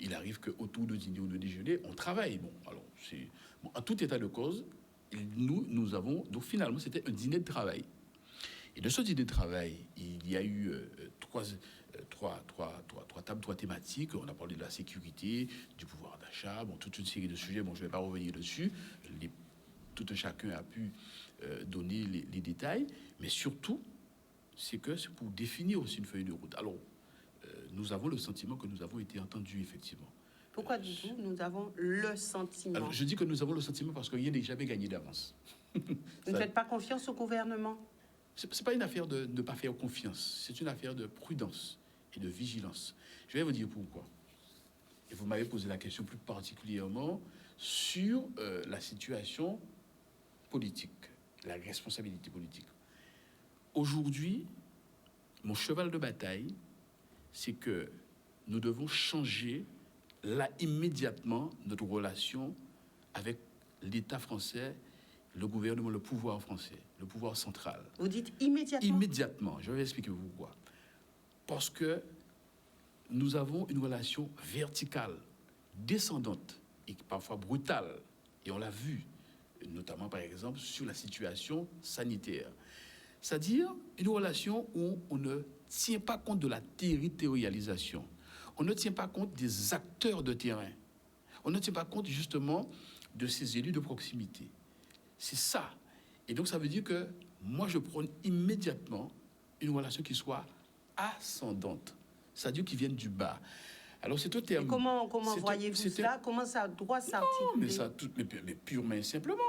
il arrive qu'autour de dîner ou de déjeuner, on travaille. Bon, alors, c'est... Bon, en tout état de cause, nous avons... Donc, finalement, c'était un dîner de travail. Et de ce dîner de travail, il y a eu trois tables, trois thématiques. On a parlé de la sécurité, du pouvoir d'achat, bon, toute une série de sujets. Bon, je ne vais pas revenir dessus. Tout un chacun a pu donner les détails. Mais surtout, c'est pour définir aussi une feuille de route. Alors, nous avons le sentiment que nous avons été entendus, effectivement. Pourquoi dites-vous nous avons le sentiment? Alors, je dis que nous avons le sentiment parce qu'il n'y a jamais gagné d'avance. Vous ne faites pas confiance au gouvernement? C'est pas une affaire de ne pas faire confiance. C'est une affaire de prudence et de vigilance. Je vais vous dire pourquoi. Et vous m'avez posé la question plus particulièrement sur la situation politique, la responsabilité politique. Aujourd'hui, mon cheval de bataille, c'est que nous devons changer là immédiatement notre relation avec l'État français, le gouvernement, le pouvoir français, le pouvoir central. Vous dites immédiatement? Immédiatement. Je vais expliquer pourquoi. Parce que nous avons une relation verticale, descendante et parfois brutale. Et on l'a vu, notamment par exemple sur la situation sanitaire. C'est-à-dire une relation où on ne tient pas compte de la territorialisation. On ne tient pas compte des acteurs de terrain. On ne tient pas compte justement de ces élus de proximité. C'est ça. Et donc ça veut dire que moi je prône immédiatement une relation qui soit ascendante. C'est-à-dire qui vienne du bas. Alors c'est un terme... Et comment voyez-vous cela? Comment ça doit s'articuler? Mais purement et simplement.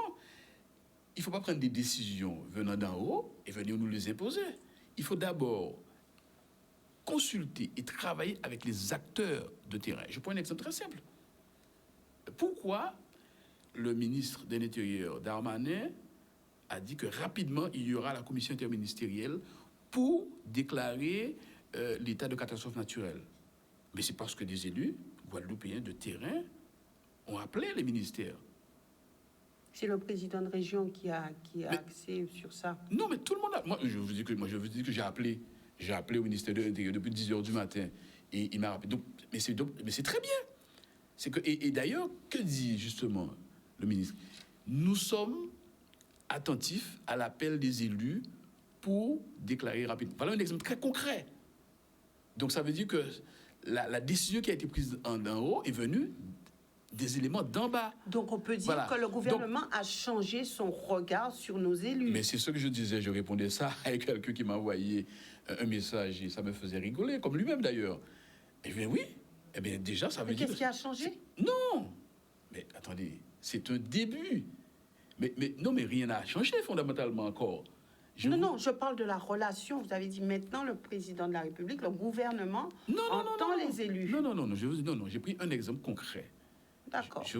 Il ne faut pas prendre des décisions venant d'en haut et venir nous les imposer. Il faut d'abord consulter et travailler avec les acteurs de terrain. Je prends un exemple très simple. Pourquoi le ministre de l'Intérieur, Darmanin, a dit que rapidement, il y aura la commission interministérielle pour déclarer l'état de catastrophe naturelle? Mais c'est parce que des élus guadeloupéens de terrain ont appelé les ministères. C'est le président de région qui a axé sur ça. Non, mais tout le monde a... Moi, je vous dis que j'ai appelé au ministère de l'Intérieur depuis 10h du matin. Et il m'a rappelé. Donc, mais c'est très bien. C'est que, et d'ailleurs, que dit justement le ministre? Nous sommes attentifs à l'appel des élus pour déclarer rapidement. Voilà un exemple très concret. Donc ça veut dire que la décision qui a été prise en haut est venue des éléments d'en bas. Donc on peut dire que le gouvernement a changé son regard sur nos élus. Mais c'est ce que je disais, je répondais ça à quelqu'un qui m'a envoyé un message et ça me faisait rigoler, comme lui-même d'ailleurs. Eh bien oui, eh bien déjà ça veut dire... Mais qu'est-ce qui a changé? Non, mais attendez, c'est un début. Mais rien n'a changé fondamentalement encore. Non, je parle de la relation. Vous avez dit maintenant le président de la République, le gouvernement entend les élus. Non, j'ai pris un exemple concret. D'accord. Je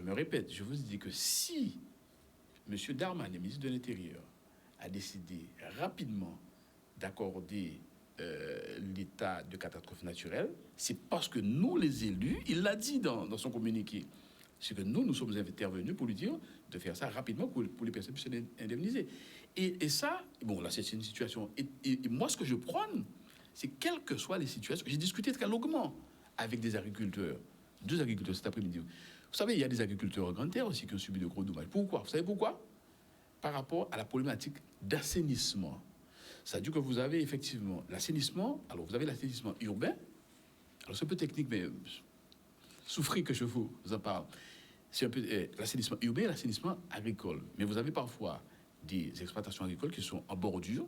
me répète, je vous dis que si M. Darmanin, ministre de l'Intérieur, a décidé rapidement d'accorder l'état de catastrophe naturelle, c'est parce que nous, les élus, il l'a dit dans son communiqué, c'est que nous sommes intervenus pour lui dire de faire ça rapidement pour les personnes puissent être indemnisées. Et ça, bon, là, c'est une situation. Et moi, ce que je prône, c'est quelles que soient les situations. J'ai discuté très longuement avec des agriculteurs, 2 agriculteurs cet après-midi. Vous savez, il y a des agriculteurs en grande terre aussi qui ont subi de gros dommages. Pourquoi? Vous savez pourquoi? Par rapport à la problématique d'assainissement. Ça veut dire que vous avez effectivement l'assainissement. Alors, vous avez l'assainissement urbain. Alors, c'est un peu technique, mais souffrez que je vous en parle. C'est un peu l'assainissement urbain et l'assainissement agricole. Mais vous avez parfois des exploitations agricoles qui sont en bordure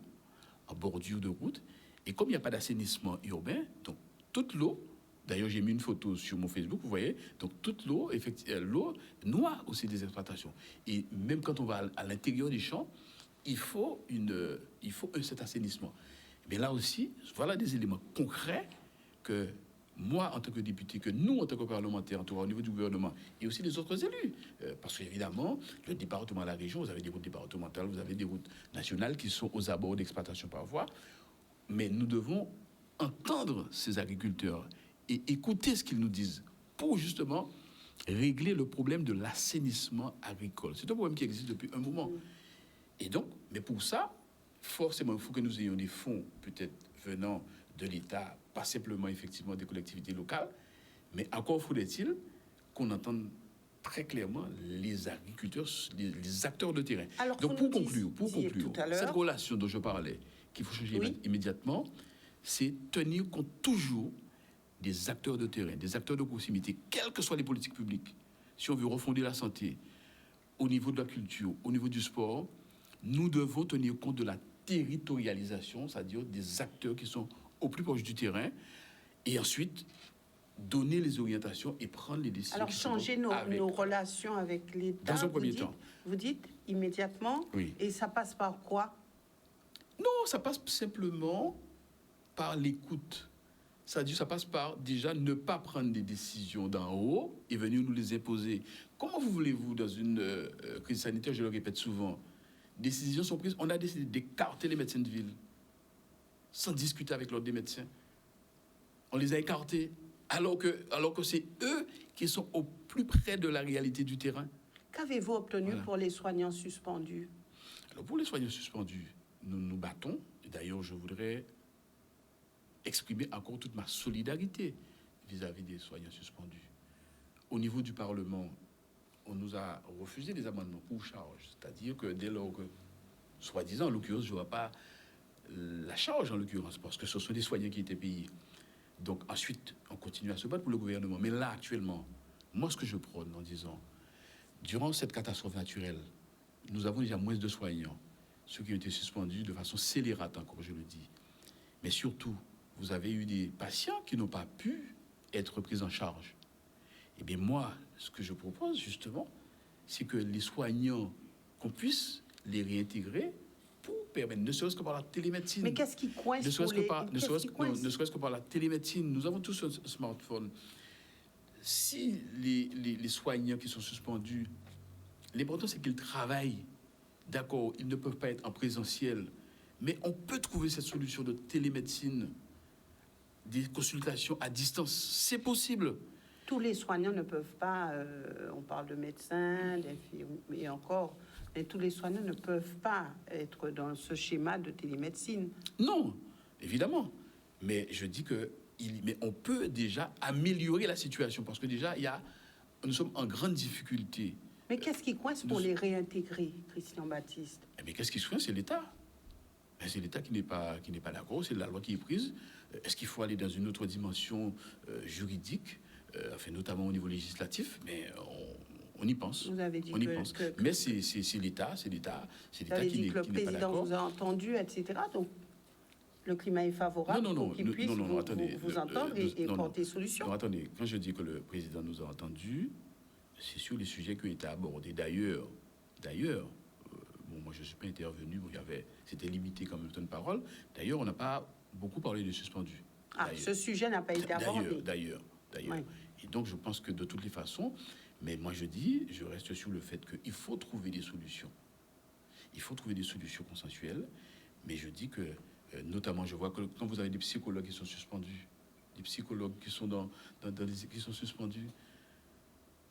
de route. Et comme il n'y a pas d'assainissement urbain, donc toute l'eau, d'ailleurs j'ai mis une photo sur mon Facebook, vous voyez, donc toute l'eau, l'eau noie aussi des exploitations. Et même quand on va à l'intérieur des champs, il faut cet assainissement. Mais là aussi, voilà des éléments concrets que moi, en tant que député, que nous, en tant que parlementaires, en tout cas au niveau du gouvernement, et aussi les autres élus, parce qu'évidemment, le département, la région, vous avez des routes départementales, vous avez des routes nationales qui sont aux abords d'exploitation parfois, mais nous devons entendre ces agriculteurs et écouter ce qu'ils nous disent pour justement régler le problème de l'assainissement agricole. C'est un problème qui existe depuis un moment. Et donc, mais pour ça, forcément, il faut que nous ayons des fonds peut-être venant de l'État, pas simplement effectivement des collectivités locales, mais encore faudrait-il qu'on entende très clairement les agriculteurs, les acteurs de terrain. Alors, donc pour conclure, cette relation dont je parlais, qu'il faut changer immédiatement, c'est tenir compte toujours des acteurs de terrain, des acteurs de proximité, quelles que soient les politiques publiques. Si on veut refonder la santé, au niveau de la culture, au niveau du sport, nous devons tenir compte de la territorialisation, c'est-à-dire des acteurs qui sont au plus proche du terrain, et ensuite donner les orientations et prendre les décisions. Alors changer nos relations avec l'État. Dans un premier temps. Vous dites immédiatement. Oui. Et ça passe par quoi? Non, ça passe simplement par l'écoute. C'est-à-dire, ça passe par déjà ne pas prendre des décisions d'en haut et venir nous les imposer. Comment voulez-vous, dans une crise sanitaire, je le répète souvent, décisions sont prises, on a décidé d'écarter les médecins de ville sans discuter avec l'ordre des médecins. On les a écartés alors que c'est eux qui sont au plus près de la réalité du terrain. Qu'avez-vous obtenu pour les soignants suspendus? Alors pour les soignants suspendus, nous nous battons. D'ailleurs, je voudrais exprimer encore toute ma solidarité vis-à-vis des soignants suspendus. Au niveau du Parlement, on nous a refusé des amendements pour charge. C'est-à-dire que dès lors que, soi-disant, en l'occurrence, je ne vois pas la charge, en l'occurrence, parce que ce sont des soignants qui étaient payés. Donc ensuite, on continue à se battre pour le gouvernement. Mais là, actuellement, moi, ce que je prône en disant, durant cette catastrophe naturelle, nous avons déjà moins de soignants, ceux qui ont été suspendus de façon scélérate, encore, je le dis. Mais surtout, vous avez eu des patients qui n'ont pas pu être pris en charge. Eh bien, moi, ce que je propose, justement, c'est que les soignants, qu'on puisse les réintégrer pour permettre, ne serait-ce que par la télémédecine. Mais qu'est-ce qui coince? Ne serait-ce que par la télémédecine. Nous avons tous un smartphone. Si les soignants qui sont suspendus, l'important, c'est qu'ils travaillent. D'accord, ils ne peuvent pas être en présentiel, mais on peut trouver cette solution de télémédecine, des consultations à distance. C'est possible. Tous les soignants ne peuvent pas, on parle de médecins, et encore, mais tous les soignants ne peuvent pas être dans ce schéma de télémédecine. Non, évidemment. Mais je dis mais on peut déjà améliorer la situation parce que déjà, nous sommes en grande difficulté. Mais qu'est-ce qui coince pour les réintégrer, Christian Baptiste? Mais qu'est-ce qui se coince? C'est l'État. C'est l'État qui n'est pas d'accord, c'est la loi qui est prise. Est-ce qu'il faut aller dans une autre dimension juridique, notamment au niveau législatif? Mais on y pense. Vous avez dit mais c'est l'État qui n'est pas d'accord. Le président vous a entendu, etc. Donc, le climat est favorable pour qu'il puisse vous entendre et porter solution. Non, attendez, quand je dis que le président nous a entendus, c'est sur les sujets qui ont été abordés. D'ailleurs, moi je ne suis pas intervenu, c'était limité comme temps de parole. D'ailleurs, on n'a pas beaucoup parlé de suspendu. Ce sujet n'a pas été abordé. D'ailleurs. Oui. Et donc, je pense que de toutes les façons, mais moi je reste sur le fait qu'il faut trouver des solutions. Il faut trouver des solutions consensuelles, mais je dis que, notamment, je vois que quand vous avez des psychologues qui sont suspendus, des psychologues qui sont qui sont suspendus,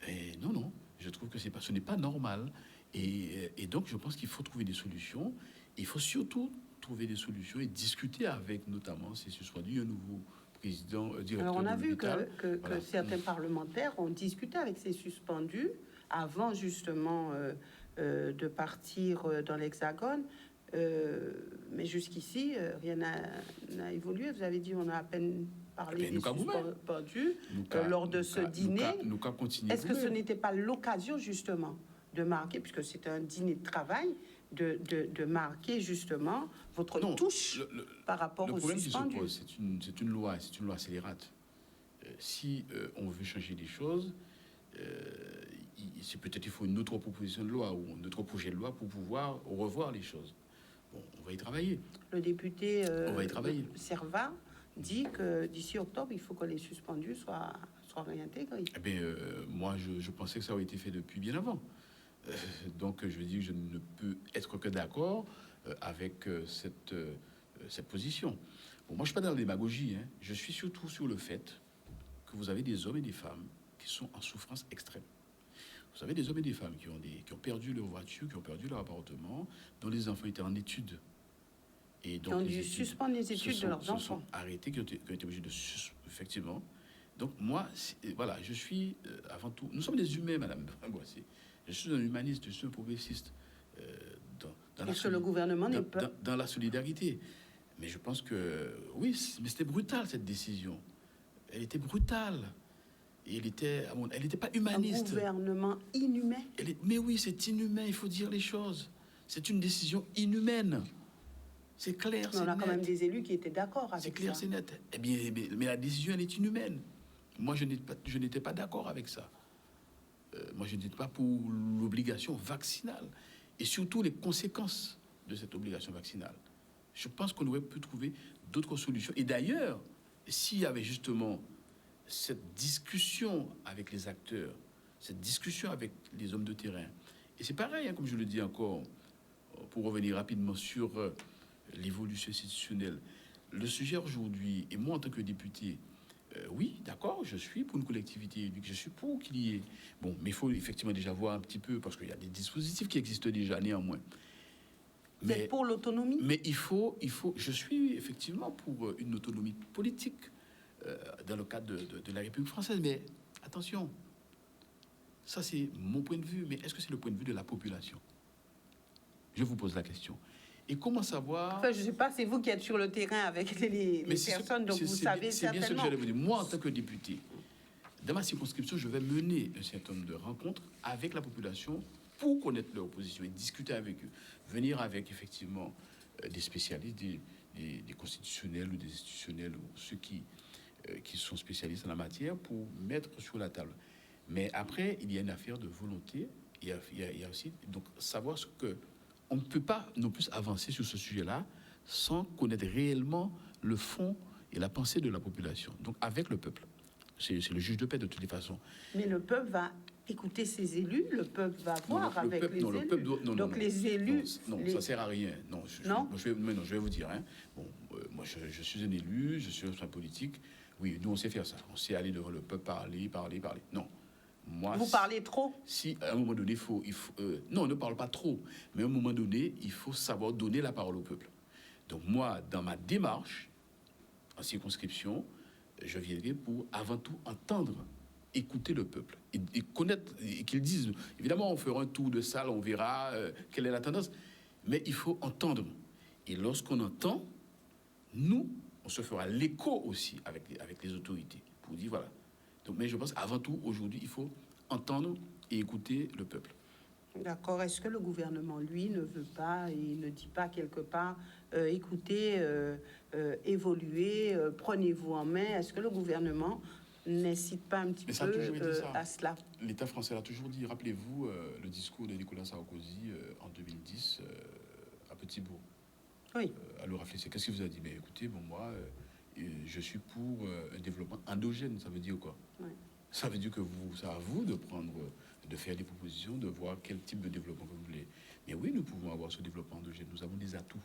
et non, je trouve que ce n'est pas normal. Et donc, je pense qu'il faut trouver des solutions. Il faut surtout trouver des solutions et discuter avec, notamment, ces suspendus, un nouveau président, directeur. Alors, on a vu que certains parlementaires ont discuté avec ces suspendus avant, justement, de partir dans l'Hexagone. Mais jusqu'ici, rien n'a évolué. Vous avez dit on a à peine parlé des suspendus lors de ce dîner. Est-ce que ce n'était pas l'occasion, justement, de marquer, puisque c'est un dîner de travail, de marquer, justement, votre touche par rapport aux suspendus? C'est une loi scélérate. Si on veut changer les choses, c'est peut-être il faut une autre proposition de loi ou un autre projet de loi pour pouvoir revoir les choses. Bon, on va y travailler. Le député Servat dit que d'ici octobre, il faut que les suspendus soient réintégrés. Eh bien, moi, je pensais que ça aurait été fait depuis bien avant. Donc, je veux dire, je ne peux être que d'accord avec cette position. Bon, moi, je ne suis pas dans la démagogie. Je suis surtout sur le fait que vous avez des hommes et des femmes qui sont en souffrance extrême. Vous avez des hommes et des femmes qui ont perdu leur voiture, qui ont perdu leur appartement, dont les enfants étaient en études. Et donc, qui ont dû suspendre les études de leurs enfants. Se sont arrêtés, qui ont été obligés de effectivement. Donc, moi, voilà, je suis avant tout... Nous sommes des humains, madame Boissy. Je suis un humaniste, je suis un progressiste. Est-ce que le gouvernement n'est pas... Dans la solidarité. Mais je pense que, oui, mais c'était brutal, cette décision. Elle était brutale. Et elle n'était pas humaniste. Un gouvernement inhumain. Mais oui, c'est inhumain, il faut dire les choses. C'est une décision inhumaine. C'est clair, c'est net. On a quand même des élus qui étaient d'accord avec ça. C'est clair, c'est net. Eh bien, mais la décision, elle est inhumaine. Moi, je n'étais pas d'accord avec ça. Moi, je n'étais pas pour l'obligation vaccinale. Et surtout, les conséquences de cette obligation vaccinale. Je pense qu'on aurait pu trouver d'autres solutions. Et d'ailleurs, s'il y avait justement cette discussion avec les acteurs, cette discussion avec les hommes de terrain, et c'est pareil, comme je le dis encore, pour revenir rapidement sur l'évolution institutionnelle, le sujet aujourd'hui, et moi en tant que député, oui, d'accord, je suis pour une collectivité éduque, je suis pour qu'il y ait... Bon, mais il faut effectivement déjà voir un petit peu, parce qu'il y a des dispositifs qui existent déjà néanmoins. Vous êtes pour l'autonomie? Mais je suis effectivement pour une autonomie politique dans le cadre de la République française. Mais attention, ça c'est mon point de vue, mais est-ce que c'est le point de vue de la population? Je vous pose la question. Et comment savoir... Enfin, je ne sais pas, c'est vous qui êtes sur le terrain avec les personnes, donc vous savez certainement. C'est bien ce que j'allais vous dire. Moi, en tant que député, dans ma circonscription, je vais mener un certain nombre de rencontres avec la population pour connaître leur position et discuter avec eux. Venir avec, effectivement, des spécialistes, des constitutionnels ou des institutionnels, ou ceux qui sont spécialistes en la matière, pour mettre sur la table. Mais après, il y a une affaire de volonté. Il y a aussi, donc, savoir ce que... On ne peut pas non plus avancer sur ce sujet-là sans connaître réellement le fond et la pensée de la population. Donc, avec le peuple. C'est le juge de paix, de toutes les façons. Mais le peuple va écouter ses élus, le peuple va voir avec les élus. Donc, les élus... Non, ça ne sert à rien. Non, je vais vous dire. Bon, moi, je suis un élu, je suis un responsable politique. Oui, nous, on sait faire ça. On sait aller devant le peuple, parler. Non. Moi, vous parlez trop? Si, à un moment donné, il faut non, on ne parle pas trop. Mais à un moment donné, il faut savoir donner la parole au peuple. Donc, moi, dans ma démarche, en circonscription, je viendrai pour avant tout entendre, écouter le peuple et connaître, et qu'ils disent. Évidemment, on fera un tour de salle, on verra quelle est la tendance, mais il faut entendre. Et lorsqu'on entend, nous, on se fera l'écho aussi avec les autorités pour dire voilà. Donc, mais je pense avant tout, aujourd'hui, il faut entendre et écouter le peuple. D'accord. Est-ce que le gouvernement, lui, ne veut pas et ne dit pas quelque part, écoutez, évoluez, prenez-vous en main? Est-ce que le gouvernement n'incite pas un petit peu à cela? L'État français l'a toujours dit. Rappelez-vous le discours de Nicolas Sarkozy en 2010 à Petit-Bourg. Oui. À le réfléchir. Qu'est-ce qu'il vous a dit? Mais écoutez, bon, moi, je suis pour un développement endogène. Ça veut dire quoi? Oui. Ça veut dire que c'est à vous de faire des propositions, de voir quel type de développement vous voulez. Mais oui, nous pouvons avoir ce développement endogène. Nous avons des atouts.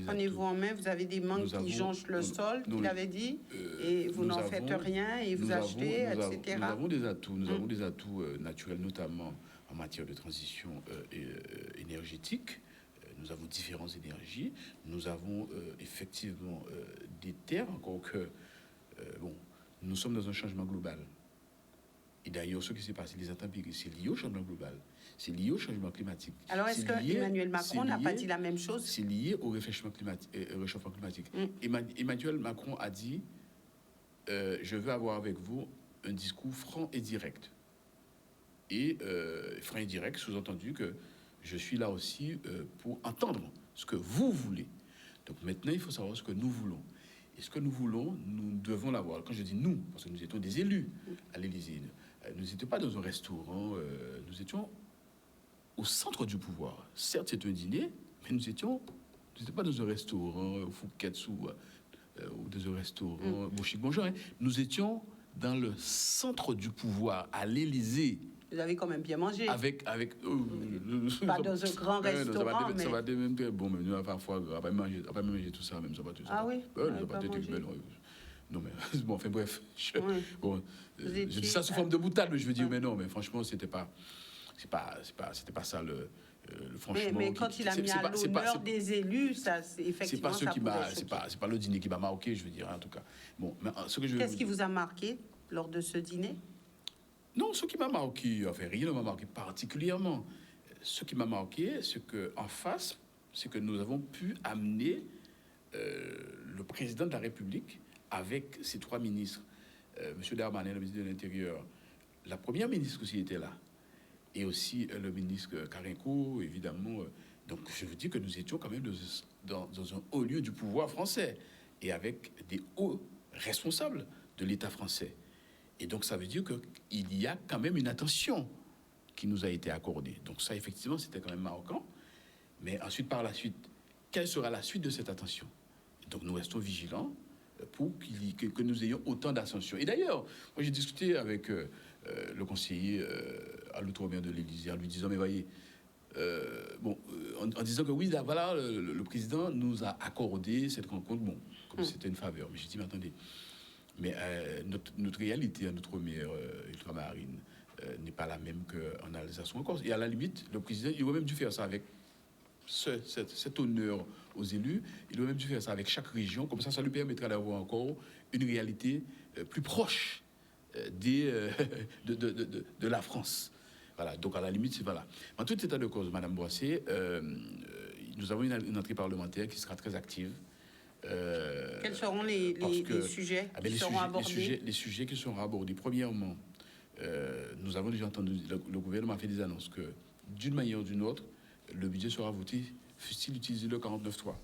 Prenez-vous en main, vous avez des mangues qui jonchent le sol, qu'il avait dit, et vous n'en faites rien, et vous achetez, etc. Nous avons des atouts. Nous avons des atouts naturels, notamment en matière de transition énergétique. Nous avons différentes énergies. Nous avons effectivement des terres, encore que, nous sommes dans un changement global. Et d'ailleurs, ce qui s'est passé, les intempéries, c'est lié au changement global, c'est lié au changement climatique. Alors, est-ce que Emmanuel Macron n'a pas dit la même chose? C'est lié au réchauffement climatique. Emmanuel Macron a dit je veux avoir avec vous un discours franc et direct. Et franc et direct, sous-entendu que je suis là aussi pour entendre ce que vous voulez. Donc maintenant, il faut savoir ce que nous voulons. Et ce que nous voulons, nous devons l'avoir. Quand je dis nous, parce que nous étions des élus à l'Élysée, nous n'étions pas dans un restaurant, nous étions au centre du pouvoir. Certes, c'est un dîner, mais nous n'étions pas dans un restaurant au Fouquet's ou dans un restaurant Bouchic Bonjour. Nous étions dans le centre du pouvoir, à l'Élysée. Vous avez quand même bien mangé. Pas dans un grand restaurant, mais... Ça va être même très bon, mais nous, parfois, on va pas manger tout ça, même ça va tout ça. Ah oui? Non, mais bon, enfin bref. Je dis ça sous forme de boutade, mais je veux dire, mais non, mais franchement, c'était pas ça franchement. Mais quand il a mis à l'honneur des élus, ça, c'est effectivement. C'est pas le dîner qui m'a marqué, je veux dire, en tout cas. Bon, mais qu'est-ce qui vous a marqué lors de ce dîner? Non, ce qui m'a marqué, enfin, rien ne m'a marqué particulièrement. Ce qui m'a marqué, c'est qu'en face, c'est que nous avons pu amener le président de la République avec ses trois ministres, M. Darmanin, le ministre de l'Intérieur, la première ministre aussi était là, et aussi le ministre Carinco, évidemment. Donc, je veux dire que nous étions quand même dans un haut lieu du pouvoir français, et avec des hauts responsables de l'État français. Et donc, ça veut dire qu'il y a quand même une attention qui nous a été accordée. Donc ça, effectivement, c'était quand même marquant. Mais ensuite, par la suite, quelle sera la suite de cette attention? Donc, nous restons vigilants pour que nous ayons autant d'attention. Et d'ailleurs, moi, j'ai discuté avec le conseiller à l'outre-mer de l'Élysée en lui disant, mais voyez, en disant que oui, là, voilà, le président nous a accordé cette rencontre, bon, comme c'était une faveur. Mais j'ai dit, mais attendez, mais notre réalité en outre-mer ultramarine n'est pas la même qu'en Alsace ou en Corse. Et à la limite, le président, il aurait même dû faire ça avec cet honneur aux élus. Il aurait même dû faire ça avec chaque région. Comme ça lui permettra d'avoir encore une réalité plus proche de la France. Voilà, donc à la limite, c'est voilà. En tout état de cause, Madame Boissé, nous avons une entrée parlementaire qui sera très active. Quels seront les sujets qui seront abordés? Les sujets qui seront abordés. Premièrement, nous avons déjà entendu, le gouvernement a fait des annonces que, d'une manière ou d'une autre, le budget sera voté, fut-il utilisé le 49.3.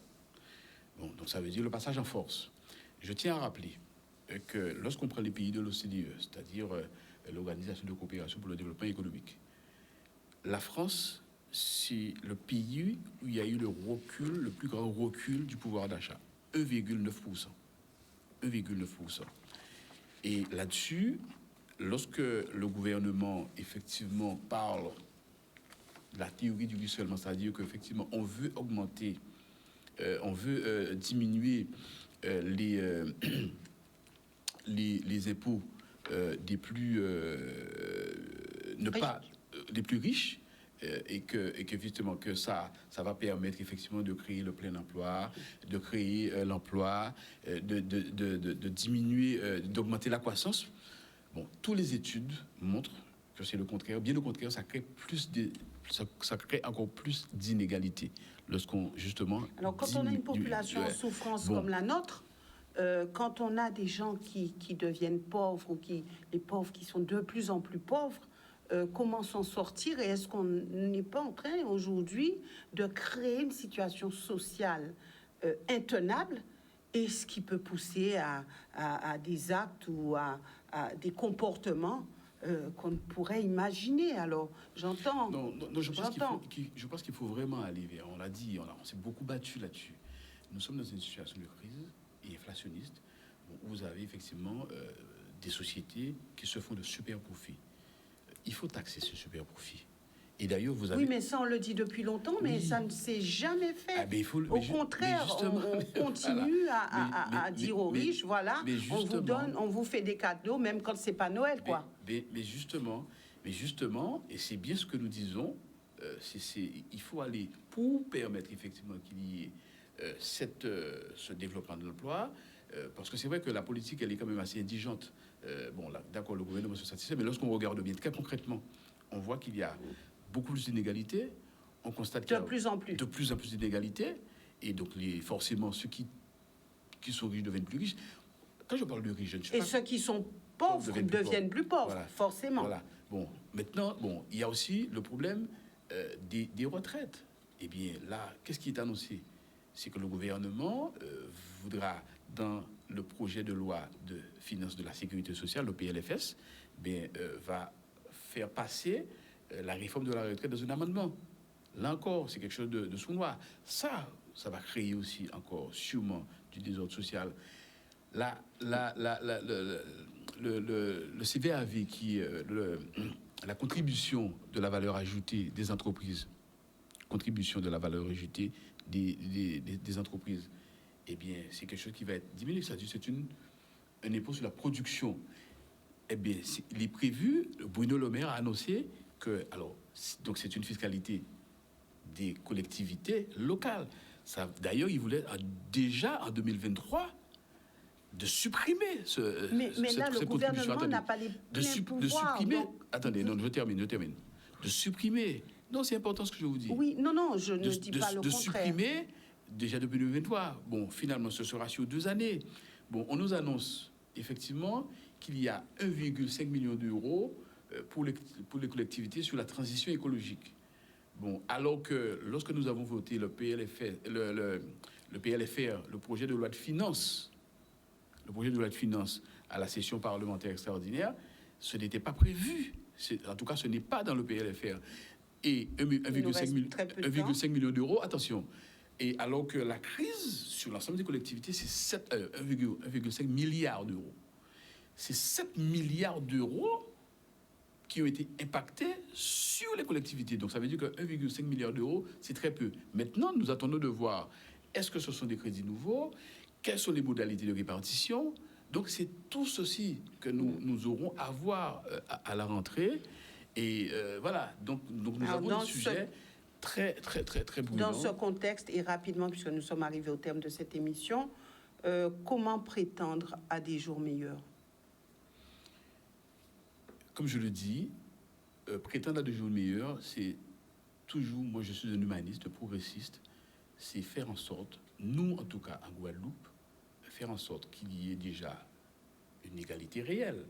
Bon, donc ça veut dire le passage en force. Je tiens à rappeler que lorsqu'on prend les pays de l'OCDE, c'est-à-dire l'Organisation de coopération pour le développement économique, la France, c'est le pays où il y a eu le plus grand recul du pouvoir d'achat. 1,9%. 1,9%. Et là-dessus, lorsque le gouvernement, effectivement, parle de la théorie du ruissellement, c'est-à-dire qu'effectivement, on veut augmenter, on veut diminuer les impôts des plus... des plus riches, et que justement que ça va permettre effectivement de créer le plein emploi, de créer l'emploi, de diminuer, d'augmenter la croissance. Bon, toutes les études montrent que c'est le contraire. Bien au contraire, ça crée encore plus d'inégalités lorsqu'on justement. Alors quand on a une population en souffrance comme la nôtre, quand on a des gens qui deviennent pauvres ou les pauvres qui sont de plus en plus pauvres, comment s'en sortir? Et est-ce qu'on n'est pas en train aujourd'hui de créer une situation sociale intenable, et ce qui peut pousser à des actes ou à des comportements qu'on ne pourrait imaginer? Alors, j'entends. Non, je pense qu'il faut vraiment aller vers. On l'a dit, on s'est beaucoup battu là-dessus. Nous sommes dans une situation de crise et inflationniste où vous avez effectivement des sociétés qui se font de super profits. Il faut taxer ce super profit. Et d'ailleurs, vous avez... Oui, mais ça, on le dit depuis longtemps, mais ça ne s'est jamais fait. Au contraire, on continue à dire aux riches, voilà, on vous donne, on vous fait des cadeaux, même quand c'est pas Noël, quoi. Mais justement, et c'est bien ce que nous disons, il faut aller pour permettre effectivement qu'il y ait ce développement de l'emploi, parce que c'est vrai que la politique, elle est quand même assez indigente. Bon, là, d'accord, le gouvernement se satisfait, mais lorsqu'on regarde bien très concrètement, on voit qu'il y a beaucoup plus d'inégalités. On constate qu'il y a de plus en plus d'inégalités, et donc forcément ceux qui sont riches deviennent plus riches. Quand je parle de riches, je ne sais pas. Et ceux qui sont pauvres deviennent plus pauvres, voilà. Forcément. Voilà. Bon, maintenant, il y a aussi le problème des retraites. Eh bien, là, qu'est-ce qui est annoncé? C'est que le gouvernement voudra, dans le projet de loi de finances de la sécurité sociale, le PLFS, va faire passer la réforme de la retraite dans un amendement. Là encore, c'est quelque chose de sournois. Ça va créer aussi encore sûrement du désordre social. Le CVAV, qui la contribution de la valeur ajoutée des entreprises, contribution de la valeur ajoutée des entreprises, eh bien, c'est quelque chose qui va être diminué. C'est-à-dire, c'est un impôt sur la production. Eh bien, il est prévu, Bruno Le Maire a annoncé que, donc c'est une fiscalité des collectivités locales. D'ailleurs, il voulait déjà en 2023 de supprimer mais là, le gouvernement n'a pas les pleins pouvoirs. De supprimer. Attendez, non, je termine. De supprimer. Non, c'est important ce que je vous dis. Oui, non, je ne dis pas le contraire. De supprimer déjà depuis 2023. Bon, finalement, ce sera sur 2 années. Bon, on nous annonce effectivement qu'il y a 1,5 million d'euros pour les collectivités sur la transition écologique. Bon, alors que lorsque nous avons voté le PLFR, le projet de loi de finances, à la session parlementaire extraordinaire, ce n'était pas prévu. En tout cas, ce n'est pas dans le PLFR. Et 1,5 million d'euros, attention. Et alors que la crise sur l'ensemble des collectivités, c'est 1,5 milliard d'euros. C'est 7 milliards d'euros qui ont été impactés sur les collectivités. Donc ça veut dire que 1,5 milliard d'euros, c'est très peu. Maintenant, nous attendons de voir, est-ce que ce sont des crédits nouveaux? Quelles sont les modalités de répartition? Donc c'est tout ceci que nous aurons à voir à la rentrée. Et voilà, donc nous avons des sujets très brûlants. Dans ce contexte, et rapidement, puisque nous sommes arrivés au terme de cette émission, comment prétendre à des jours meilleurs? Comme je le dis, prétendre à des jours meilleurs, c'est toujours, moi je suis un humaniste, progressiste, c'est faire en sorte, nous en tout cas en Guadeloupe, faire en sorte qu'il y ait déjà une égalité réelle.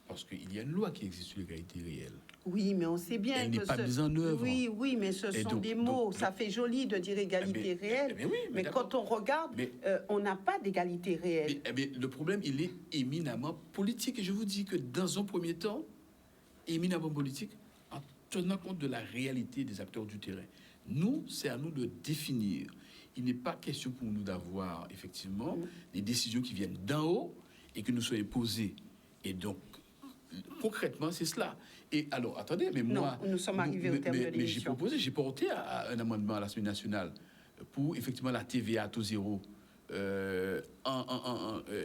Parce qu'il y a une loi qui existe sur l'égalité réelle. Oui, mais on sait bien elle n'est pas mise en œuvre. Oui, mais ce sont des mots. Ça fait joli de dire égalité réelle. Mais quand on regarde, on n'a pas d'égalité réelle. Le problème, il est éminemment politique. Et je vous dis que dans un premier temps, éminemment politique, en tenant compte de la réalité des acteurs du terrain. Nous, c'est à nous de définir. Il n'est pas question pour nous d'avoir, effectivement, des décisions qui viennent d'en haut et que nous soient posées. Et donc, concrètement, c'est cela. Et alors, attendez, mais moi... Non, nous sommes arrivés au terme de l'émission. J'ai porté un amendement à l'Assemblée nationale pour, effectivement, la TVA à taux zéro,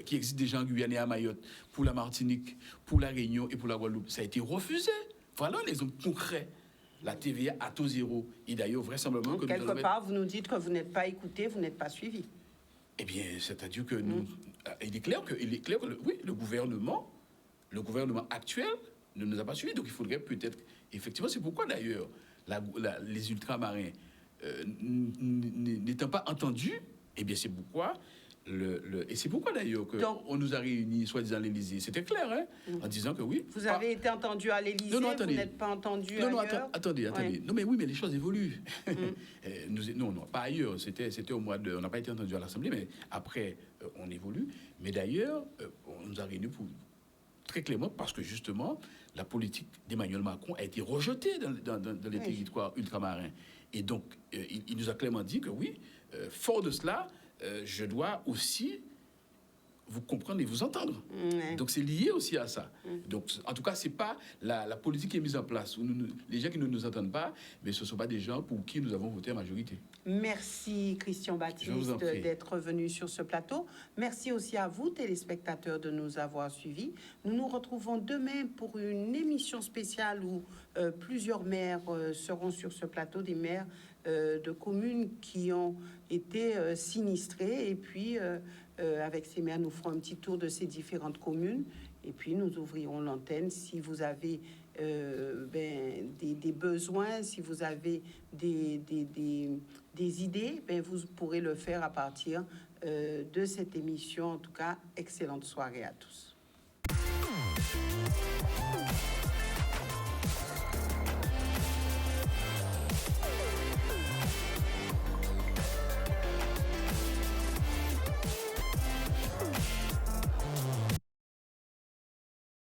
qui existe déjà en Guyane et à Mayotte, pour la Martinique, pour la Réunion et pour la Guadeloupe. Ça a été refusé. Voilà un exemple concret la TVA à taux zéro. Et d'ailleurs, vraisemblablement... Donc, quelque part, vous nous dites que vous n'êtes pas écouté, vous n'êtes pas suivi. Eh bien, c'est-à-dire que nous... Il est clair que, oui, le gouvernement actuel ne nous a pas suivis. Donc, il faudrait peut-être... Effectivement, c'est pourquoi, d'ailleurs, les ultramarins, n'étant pas entendus, eh bien, c'est pourquoi... Et c'est pourquoi d'ailleurs qu'on nous a réunis, soi-disant à l'Élysée. C'était clair, hein, en disant que oui. Vous avez été entendu à l'Élysée, vous n'êtes pas entendu ailleurs. Non, attendez. Ouais. Non, mais oui, mais les choses évoluent. Non, pas ailleurs. C'était au mois de... On n'a pas été entendu à l'Assemblée, mais après, on évolue. Mais d'ailleurs, on nous a réunis très clairement parce que justement, la politique d'Emmanuel Macron a été rejetée dans les territoires ultramarins. Et donc, il nous a clairement dit que oui, fort de cela, je dois aussi vous comprendre et vous entendre. Donc, c'est lié aussi à ça. Donc, en tout cas, ce n'est pas la politique qui est mise en place. Les gens qui ne nous entendent pas, mais ce ne sont pas des gens pour qui nous avons voté en majorité. Merci, Christian Baptiste, d'être venu sur ce plateau. Merci aussi à vous, téléspectateurs, de nous avoir suivis. Nous nous retrouvons demain pour une émission spéciale où plusieurs maires seront sur ce plateau, des maires de communes qui ont été sinistrées. Et puis, avec ces maires, nous ferons un petit tour de ces différentes communes. Et puis, nous ouvrirons l'antenne si vous avez des besoins, si vous avez des idées, vous pourrez le faire à partir de cette émission. En tout cas, excellente soirée à tous.